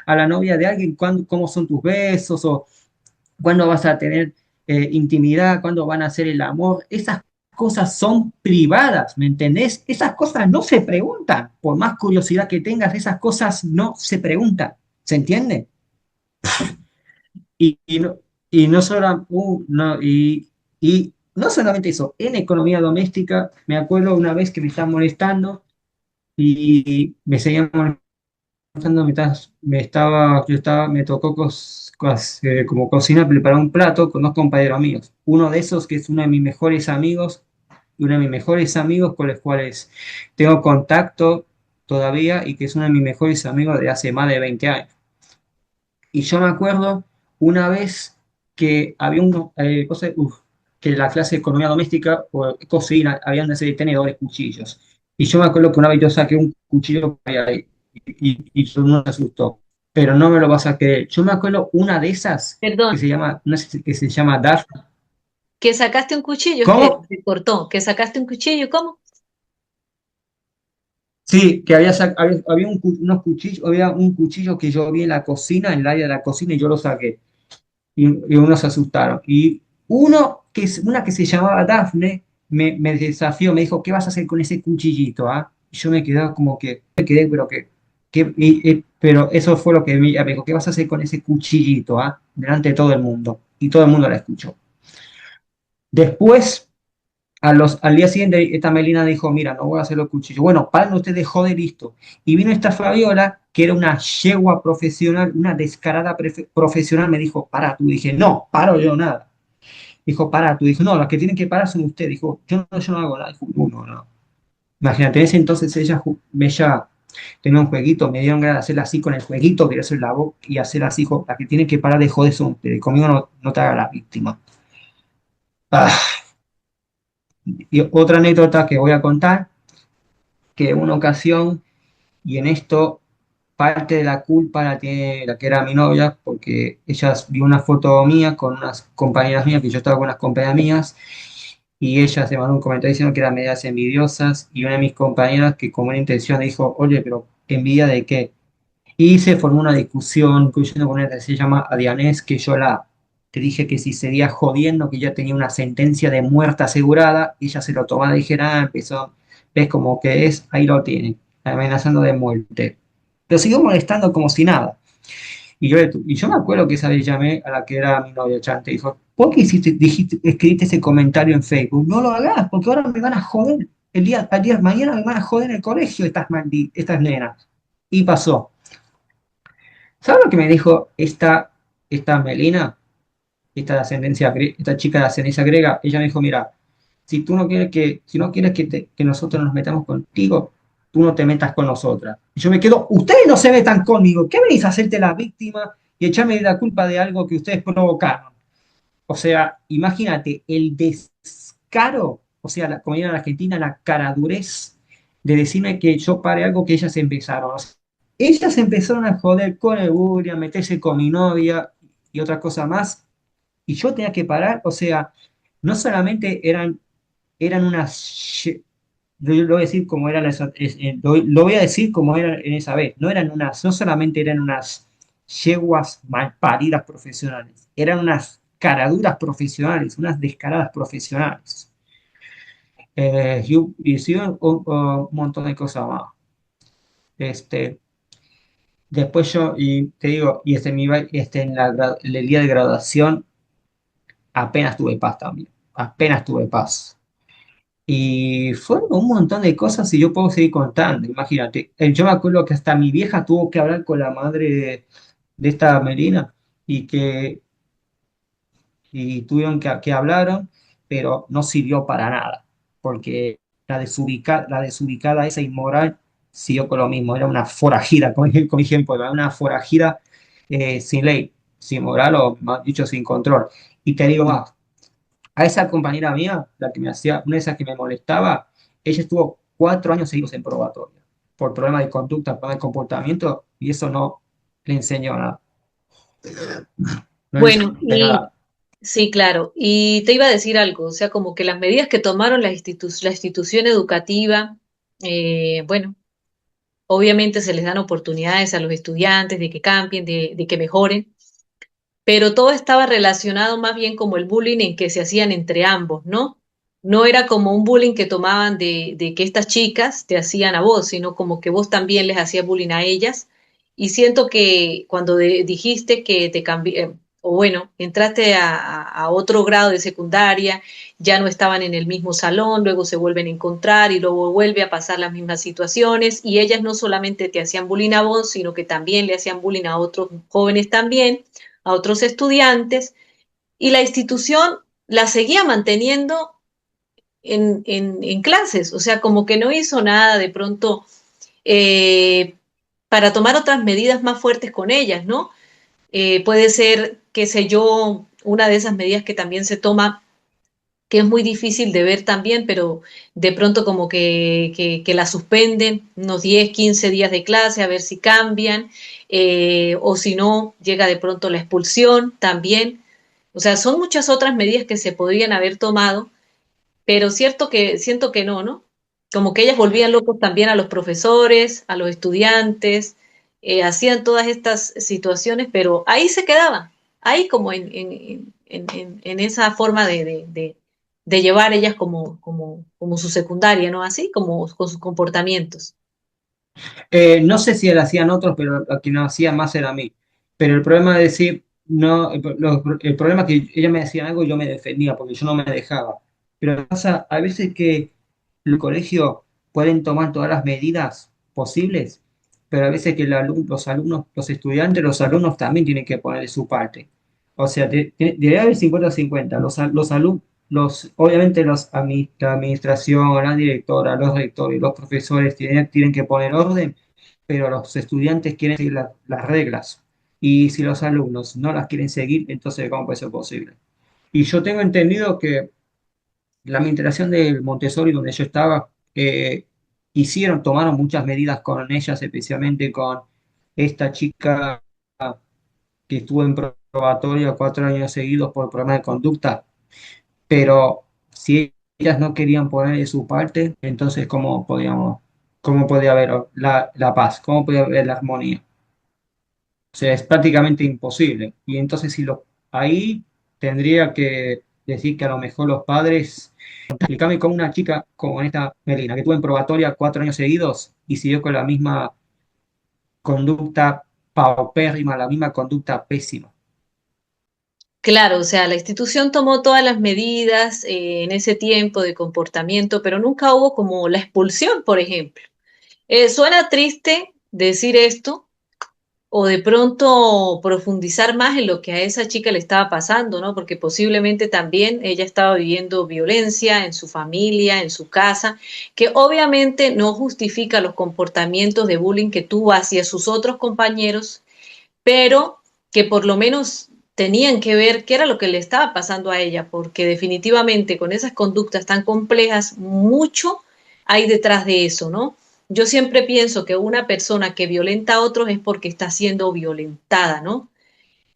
la novia de alguien cómo son tus besos o cuándo vas a tener intimidad, cuándo van a hacer el amor? Esas cosas son privadas, ¿me entendés? Esas cosas no se preguntan. Por más curiosidad que tengas, esas cosas no se preguntan. ¿Se entiende? Y no solo, no, y no solamente eso, en economía doméstica, me acuerdo una vez que me estaban molestando y me seguían molestando, me tocó como cocina, preparar un plato con dos compañeros míos. Uno de esos que es uno de mis mejores amigos, y uno de mis mejores amigos con los cuales tengo contacto todavía y que es uno de mis mejores amigos de hace más de 20 años. Y yo me acuerdo una vez que había que en la clase de economía doméstica o cocina habían de ser tenedores, cuchillos. Y yo me acuerdo que una vez yo saqué un cuchillo que había ahí y todo el mundo se asustó. Pero no me lo vas a creer. Yo me acuerdo una de esas que Perdón, se llama, no sé si que se llama Dark. que sacaste un cuchillo, es que ¿Cómo? se cortó, que sacaste un cuchillo, ¿cómo? Sí, que había unos cuchillos, había un cuchillo que yo vi en la cocina, en el área de la cocina, y yo lo saqué. Y unos se asustaron. Y una que se llamaba Dafne me desafió, me dijo, ¿qué vas a hacer con ese cuchillito? ¿Ah? Y yo me quedé como que, me quedé, pero eso fue lo que ella me dijo, ¿qué vas a hacer con ese cuchillito? ¿Ah? Delante de todo el mundo. Y todo el mundo la escuchó. Después, al día siguiente, esta Melina dijo, mira, no voy a hacer los cuchillos. Bueno, paren ustedes de joder, listo. Y vino esta Fabiola, que era una yegua profesional, una descarada profesional, me dijo, para tú. Dije, no, paro yo nada. Dijo, para tú. Dijo, no, los que tienen que parar son ustedes. Dijo, yo no hago nada. Dijo, no, no, no. Imagínate, en ese entonces ella tenía un jueguito, me dieron ganas de hacerla así con el jueguito, de hacer la voz y hacer así, dijo, la que tienen que parar de joder son ustedes. Conmigo no te haga la víctima. Ah, y otra anécdota que voy a contar, que en una ocasión, y en esto parte de la culpa la tiene la que era mi novia, porque ella vio una foto mía con unas compañeras mías, que yo estaba con unas compañeras mías, y ella se mandó un comentario diciendo que eran medidas envidiosas, y una de mis compañeras que con buena intención dijo, oye, pero ¿envidia de qué? Y se formó una discusión, incluyendo con una que se llama Adianés, que te dije que si seguía jodiendo, que ya tenía una sentencia de muerte asegurada, y ella se lo tomó a la ligera, empezó, ves como que es, ahí lo tiene, amenazando de muerte. Pero siguió molestando como si nada. Y yo me acuerdo que esa vez llamé a la que era mi novia Chante y dijo, ¿por qué escribiste ese comentario en Facebook? No lo hagas, porque ahora me van a joder. Mañana me van a joder en el colegio estas nenas. Y pasó. ¿Sabes lo que me dijo esta Melina? Esta chica de ascendencia griega. Ella me dijo, mira, si no quieres que nosotros nos metamos contigo, tú no te metas con nosotras. Y yo me quedo, ustedes no se metan conmigo. ¿Qué venís a hacerte la víctima y echarme la culpa de algo que ustedes provocaron? O sea, imagínate el descaro, o sea, como diría en Argentina, la caradurez de decirme que yo pare algo que ellas empezaron. O sea, ellas empezaron a joder con el bullying, a meterse con mi novia y otra cosa más, y yo tenía que parar. O sea, no solamente eran lo voy a decir como eran lo voy a decir como eran en esa vez, no solamente eran unas yeguas malparidas profesionales, eran unas caraduras profesionales, unas descaradas profesionales. Y sí, un montón de cosas más. Este, después y te digo, en el día de graduación apenas tuve paz también, apenas tuve paz. Y fueron un montón de cosas y yo puedo seguir contando, imagínate. Yo me acuerdo que hasta mi vieja tuvo que hablar con la madre de esta Melina y que hablaron, pero no sirvió para nada, porque la desubicada esa inmoral siguió con lo mismo, era una forajida, como dije en Puebla, una forajida sin ley, sin moral o más dicho sin control. Y te digo más, a esa compañera mía, la que me hacía, una de esas que me molestaba, ella estuvo 4 años seguidos en probatoria por problemas de conducta, problemas de comportamiento, y eso no le enseñó nada. No le enseñó Bueno, y nada. sí, claro. Y te iba a decir algo, o sea, como que las medidas que tomaron la institución educativa, bueno, obviamente se les dan oportunidades a los estudiantes de que cambien, de que mejoren, pero todo estaba relacionado más bien como el bullying en que se hacían entre ambos, ¿no? No era como un bullying que tomaban de que estas chicas te hacían a vos, sino como que vos también les hacías bullying a ellas. Y siento que cuando dijiste que o bueno, entraste a otro grado de secundaria, ya no estaban en el mismo salón, luego se vuelven a encontrar y luego vuelve a pasar las mismas situaciones y ellas no solamente te hacían bullying a vos, sino que también le hacían bullying a otros jóvenes también, a otros estudiantes, y la institución la seguía manteniendo en clases, o sea, como que no hizo nada de pronto para tomar otras medidas más fuertes con ellas, ¿no? Puede ser, qué sé yo, una de esas medidas que también se toma, que es muy difícil de ver también, pero de pronto como que la suspenden unos 10 15 días de clase a ver si cambian, o si no, llega de pronto la expulsión también. O sea, son muchas otras medidas que se podrían haber tomado, pero siento que no, ¿no? Como que ellas volvían locos también a los profesores, a los estudiantes, hacían todas estas situaciones, pero ahí se quedaban, ahí como en esa forma de llevar ellas como su secundaria, ¿no? Así como con sus comportamientos. No sé si lo hacían otros, pero a quien lo hacía más era a mí. Pero el problema de decir, no, el problema es que ellos me decían algo y yo me defendía, porque yo no me dejaba. Pero pasa, a veces que el colegio pueden tomar todas las medidas posibles, pero a veces que los alumnos, los estudiantes, los alumnos también tienen que poner de su parte. O sea, debe haber 50-50. Obviamente la administración, la directora, los rectores, los profesores tienen que poner orden, pero los estudiantes quieren seguir las reglas. Y si los alumnos no las quieren seguir, entonces ¿cómo puede ser posible? Y yo tengo entendido que la administración del Montessori, donde yo estaba, tomaron muchas medidas con ellas, especialmente con esta chica que estuvo en probatoria 4 años seguidos por problemas de conducta, pero si ellas no querían poner de su parte, entonces cómo podía haber la paz? ¿Cómo podía haber la armonía? O sea, es prácticamente imposible. Y entonces ahí tendría que decir que a lo mejor los padres, explícame con una chica como esta Melina, que tuvo en probatoria 4 años seguidos y siguió con la misma conducta paupérrima, la misma conducta pésima. Claro, o sea, la institución tomó todas las medidas en ese tiempo de comportamiento, pero nunca hubo como la expulsión, por ejemplo. Suena triste decir esto o de pronto profundizar más en lo que a esa chica le estaba pasando, ¿no? Porque posiblemente también ella estaba viviendo violencia en su familia, en su casa, que obviamente no justifica los comportamientos de bullying que tuvo hacia sus otros compañeros, pero que por lo menos tenían que ver qué era lo que le estaba pasando a ella, porque definitivamente con esas conductas tan complejas, mucho hay detrás de eso, ¿no? Yo siempre pienso que una persona que violenta a otros es porque está siendo violentada, ¿no?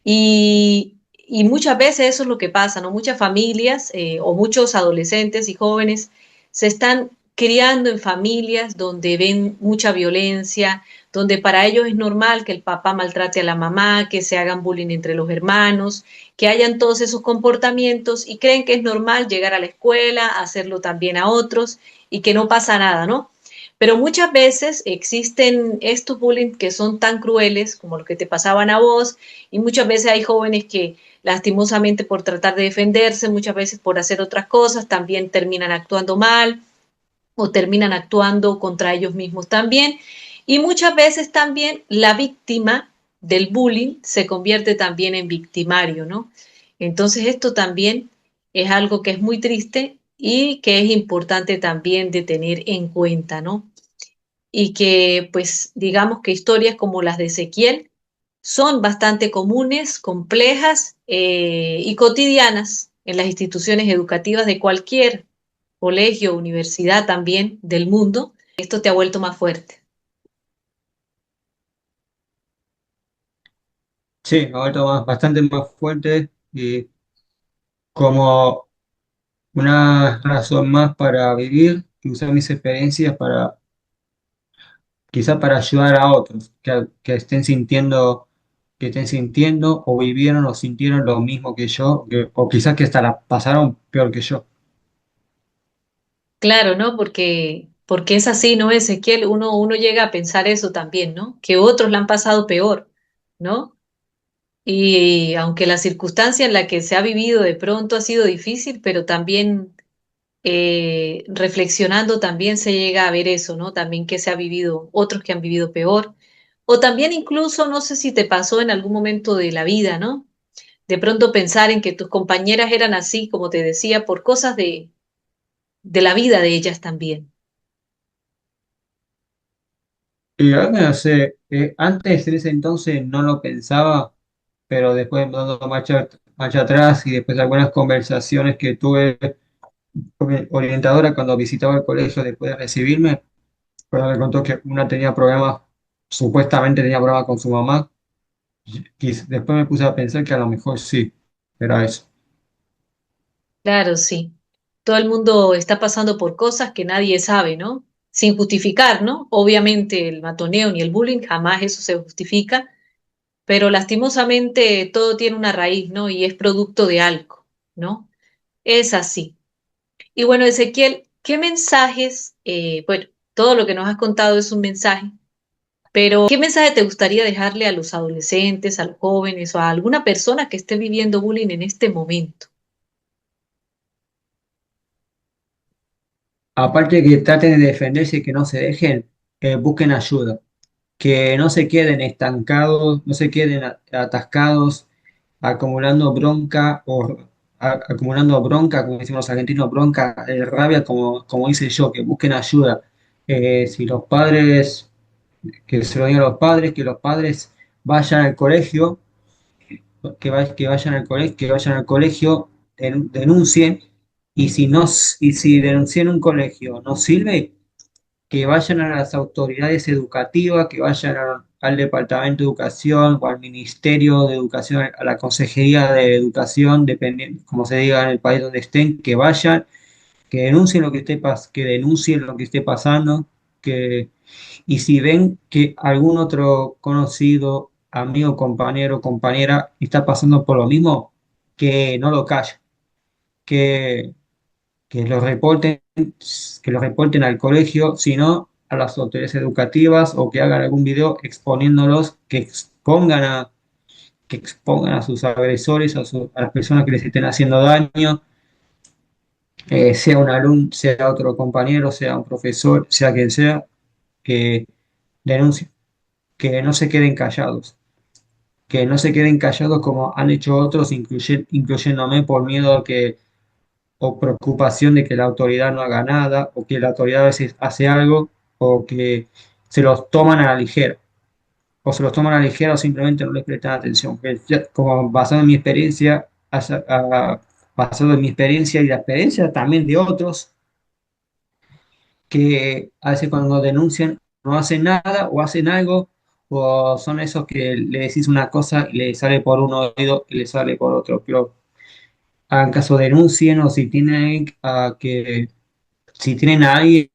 Y muchas veces eso es lo que pasa, ¿no? Muchas familias o muchos adolescentes y jóvenes se están criando en familias donde ven mucha violencia, donde para ellos es normal que el papá maltrate a la mamá, que se hagan bullying entre los hermanos, que hayan todos esos comportamientos y creen que es normal llegar a la escuela, hacerlo también a otros y que no pasa nada, ¿no? Pero muchas veces existen estos bullying que son tan crueles como los que te pasaban a vos, y muchas veces hay jóvenes que lastimosamente por tratar de defenderse, muchas veces por hacer otras cosas, también terminan actuando mal o terminan actuando contra ellos mismos también. Y muchas veces también la víctima del bullying se convierte también en victimario, ¿no? Entonces esto también es algo que es muy triste y que es importante también de tener en cuenta, ¿no? Y que pues digamos que historias como las de Ezequiel son bastante comunes, complejas y cotidianas en las instituciones educativas de cualquier colegio, universidad también del mundo. Esto te ha vuelto más fuerte. Sí, ahorita bastante más fuerte y como una razón más para vivir y usar mis experiencias para quizá para ayudar a otros que estén sintiendo o vivieron o sintieron lo mismo que yo, o quizás que hasta la pasaron peor que yo. Claro, ¿no? Porque es así, ¿no, Ezequiel? Uno llega a pensar eso también, ¿no? Que otros la han pasado peor, ¿no? Y aunque la circunstancia en la que se ha vivido de pronto ha sido difícil, pero también reflexionando también se llega a ver eso, ¿no? También que se ha vivido, otros que han vivido peor. O también incluso, no sé si te pasó en algún momento de la vida, ¿no? De pronto pensar en que tus compañeras eran así, como te decía, por cosas de la vida de ellas también. Y la verdad que no sé, antes en ese entonces no lo pensaba, pero después dando marcha atrás y después de algunas conversaciones que tuve con mi orientadora cuando visitaba el colegio después de recibirme, cuando me contó que una tenía problemas, supuestamente tenía problemas con su mamá, y después me puse a pensar que a lo mejor sí, era eso. Claro, sí. Todo el mundo está pasando por cosas que nadie sabe, ¿no? Sin justificar, ¿no? Obviamente el matoneo ni el bullying, jamás eso se justifica, pero lastimosamente todo tiene una raíz, ¿no? Y es producto de algo, ¿no? Es así. Y bueno, Ezequiel, ¿qué mensajes, bueno, todo lo que nos has contado es un mensaje, pero ¿qué mensaje te gustaría dejarle a los adolescentes, a los jóvenes o a alguna persona que esté viviendo bullying en este momento? Aparte que traten de defenderse y que no se dejen, busquen ayuda, que no se queden estancados, no se queden atascados, acumulando bronca o acumulando bronca, como decimos los argentinos, bronca, rabia, como hice yo, que busquen ayuda. Si los padres, que se lo digan a los padres, que los padres vayan al colegio, que vayan al colegio, denuncien, y si no, y si denuncian un colegio no sirve, que vayan a las autoridades educativas, que vayan al Departamento de Educación o al Ministerio de Educación, a la Consejería de Educación, dependiendo, como se diga en el país donde estén, que vayan, que denuncien lo que que denuncien lo que esté pasando, que, y si ven que algún otro conocido, amigo, compañero, compañera está pasando por lo mismo, que no lo callen, que que los reporten, que los reporten al colegio, sino a las autoridades educativas o que hagan algún video exponiéndolos, que expongan a sus agresores, a las personas que les estén haciendo daño, sea un alumno, sea otro compañero, sea un profesor, sea quien sea, que denuncien, que no se queden callados. Que no se queden callados como han hecho otros, incluyéndome por miedo a que o preocupación de que la autoridad no haga nada, o que la autoridad a veces hace algo, o que se los toman a la ligera, o se los toman a la ligera o simplemente no les prestan atención. Que como basado en mi experiencia, basado en mi experiencia y la experiencia también de otros, que a veces cuando denuncian no hacen nada o hacen algo, o son esos que le decís una cosa y le sale por un oído y le sale por otro. Pero hagan caso, denuncien o si tienen a alguien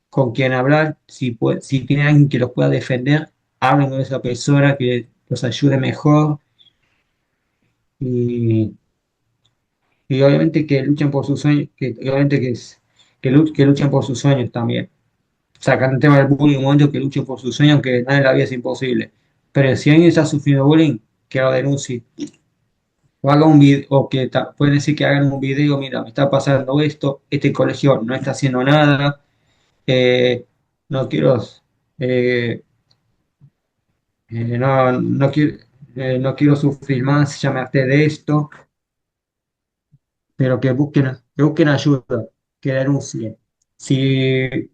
con quien hablar, si tienen a alguien que los pueda defender, hablen con esa persona que los ayude mejor y, y obviamente que luchen por sus sueños, que obviamente que luchen por sus sueños también. Sacando el tema del bullying, un momento que luchen por sus sueños, que nada en la vida es imposible. Pero si alguien está sufriendo bullying, que lo denuncie. O haga un video, o que pueden decir que hagan un video, mira, me está pasando esto, este colegio no está haciendo nada, no quiero, eh, no quiero, no quiero sufrir más, ya me harté de esto, pero que busquen ayuda, que denuncien. Si,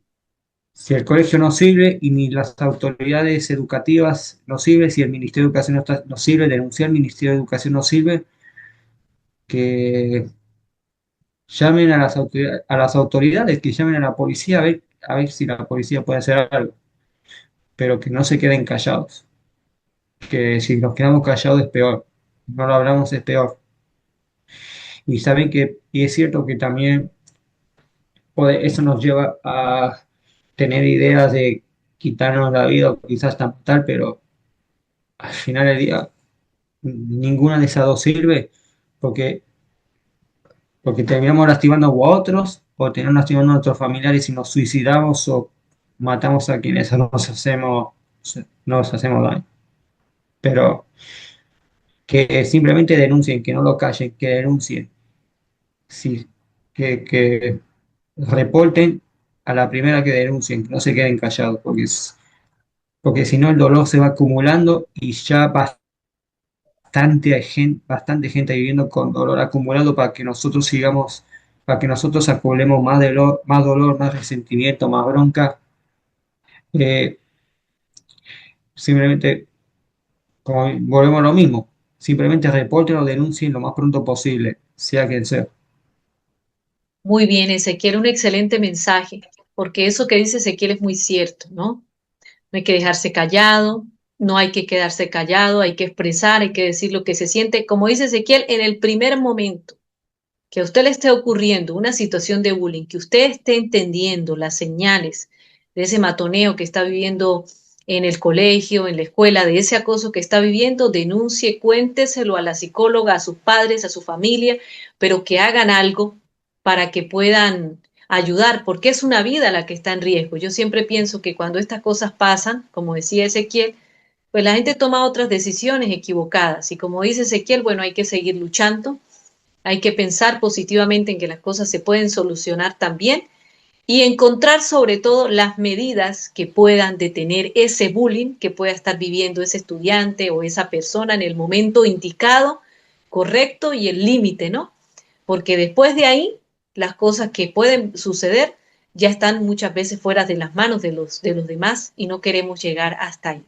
si el colegio no sirve y ni las autoridades educativas no sirven, si el Ministerio de Educación no sirve, denunciar al Ministerio de Educación no sirve, que llamen a las autoridades, que llamen a la policía a ver si la policía puede hacer algo, pero que no se queden callados, que si nos quedamos callados es peor, no lo hablamos es peor. Y saben que, y es cierto que también eso nos lleva a tener ideas de quitarnos la vida o quizás tal, pero al final del día ninguna de esas dos sirve porque, porque terminamos lastimando a otros o terminamos lastimando a nuestros familiares y nos suicidamos o matamos a quienes nos hacemos daño. Pero que simplemente denuncien, que no lo callen, que denuncien, sí, que reporten a la primera que denuncien, que no se queden callados, porque si no el dolor se va acumulando y ya bastante gente viviendo con dolor acumulado para que nosotros sigamos, para que nosotros acumulemos más dolor, más resentimiento, más bronca. Eh, Simplemente, como volvemos a lo mismo, simplemente reporten o denuncien lo más pronto posible, sea quien sea. Muy bien, Ezequiel, un excelente mensaje, porque eso que dice Ezequiel es muy cierto, ¿no? No hay que dejarse callado, no hay que quedarse callado, hay que expresar, hay que decir lo que se siente. Como dice Ezequiel, en el primer momento que a usted le esté ocurriendo una situación de bullying, que usted esté entendiendo las señales de ese matoneo que está viviendo en el colegio, en la escuela, de ese acoso que está viviendo, denuncie, cuénteselo a la psicóloga, a sus padres, a su familia, pero que hagan algo para que puedan ayudar, porque es una vida la que está en riesgo. Yo siempre pienso que cuando estas cosas pasan, como decía Ezequiel, pues la gente toma otras decisiones equivocadas. Y como dice Ezequiel, bueno, hay que seguir luchando, hay que pensar positivamente en que las cosas se pueden solucionar también y encontrar sobre todo las medidas que puedan detener ese bullying que pueda estar viviendo ese estudiante o esa persona en el momento indicado, correcto y el límite, ¿no? Porque después de ahí, las cosas que pueden suceder ya están muchas veces fuera de las manos de los demás y no queremos llegar hasta ahí.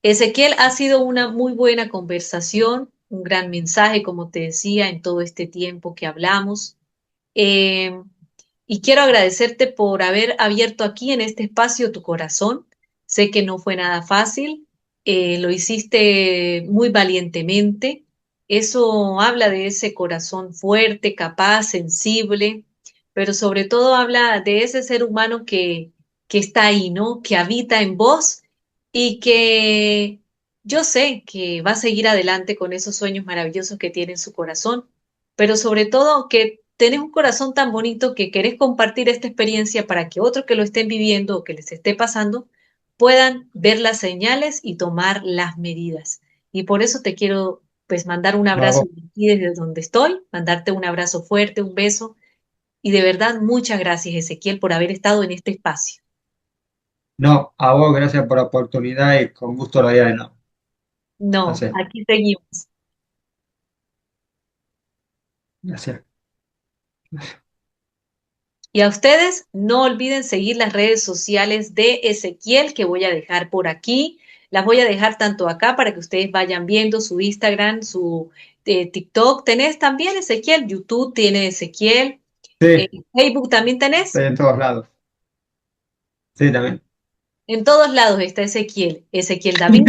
Ezequiel, ha sido una muy buena conversación, un gran mensaje, como te decía, en todo este tiempo que hablamos. Eh, y quiero agradecerte por haber abierto aquí en este espacio tu corazón. Sé que no fue nada fácil, lo hiciste muy valientemente. Eso habla de ese corazón fuerte, capaz, sensible, pero sobre todo habla de ese ser humano que está ahí, ¿no? Que habita en vos y que yo sé que va a seguir adelante con esos sueños maravillosos que tiene en su corazón, pero sobre todo que tenés un corazón tan bonito que querés compartir esta experiencia para que otros que lo estén viviendo o que les esté pasando puedan ver las señales y tomar las medidas. Y por eso te quiero pues mandar un abrazo No, aquí desde donde estoy, mandarte un abrazo fuerte, un beso y de verdad muchas gracias Ezequiel por haber estado en este espacio. no, a vos gracias por la oportunidad y con gusto la vida de no. No, Gracias, aquí seguimos. gracias. Y a ustedes no olviden seguir las redes sociales de Ezequiel que voy a dejar por aquí. Las voy a dejar tanto acá para que ustedes vayan viendo su Instagram, su TikTok. ¿Tenés también Ezequiel? YouTube tiene Ezequiel. Sí, Facebook también tenés. estoy en todos lados. Sí, también. En todos lados está Ezequiel, Ezequiel David.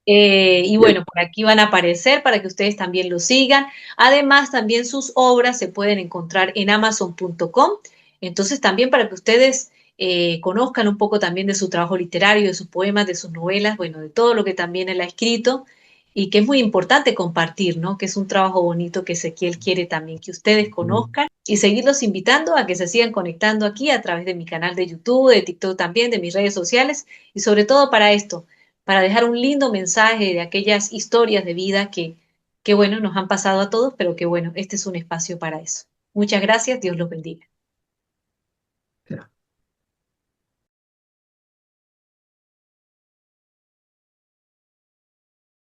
Y bueno, por aquí van a aparecer para que ustedes también lo sigan. Además, también sus obras se pueden encontrar en amazon.com. Entonces, también para que ustedes conozcan un poco también de su trabajo literario, de sus poemas, de sus novelas, bueno, de todo lo que también él ha escrito y que es muy importante compartir, ¿no? Que es un trabajo bonito que Ezequiel quiere también que ustedes conozcan y seguirlos invitando a que se sigan conectando aquí a través de mi canal de YouTube, de TikTok también, de mis redes sociales y sobre todo para esto, para dejar un lindo mensaje de aquellas historias de vida que bueno, nos han pasado a todos, pero que bueno, este es un espacio para eso. Muchas gracias, Dios los bendiga.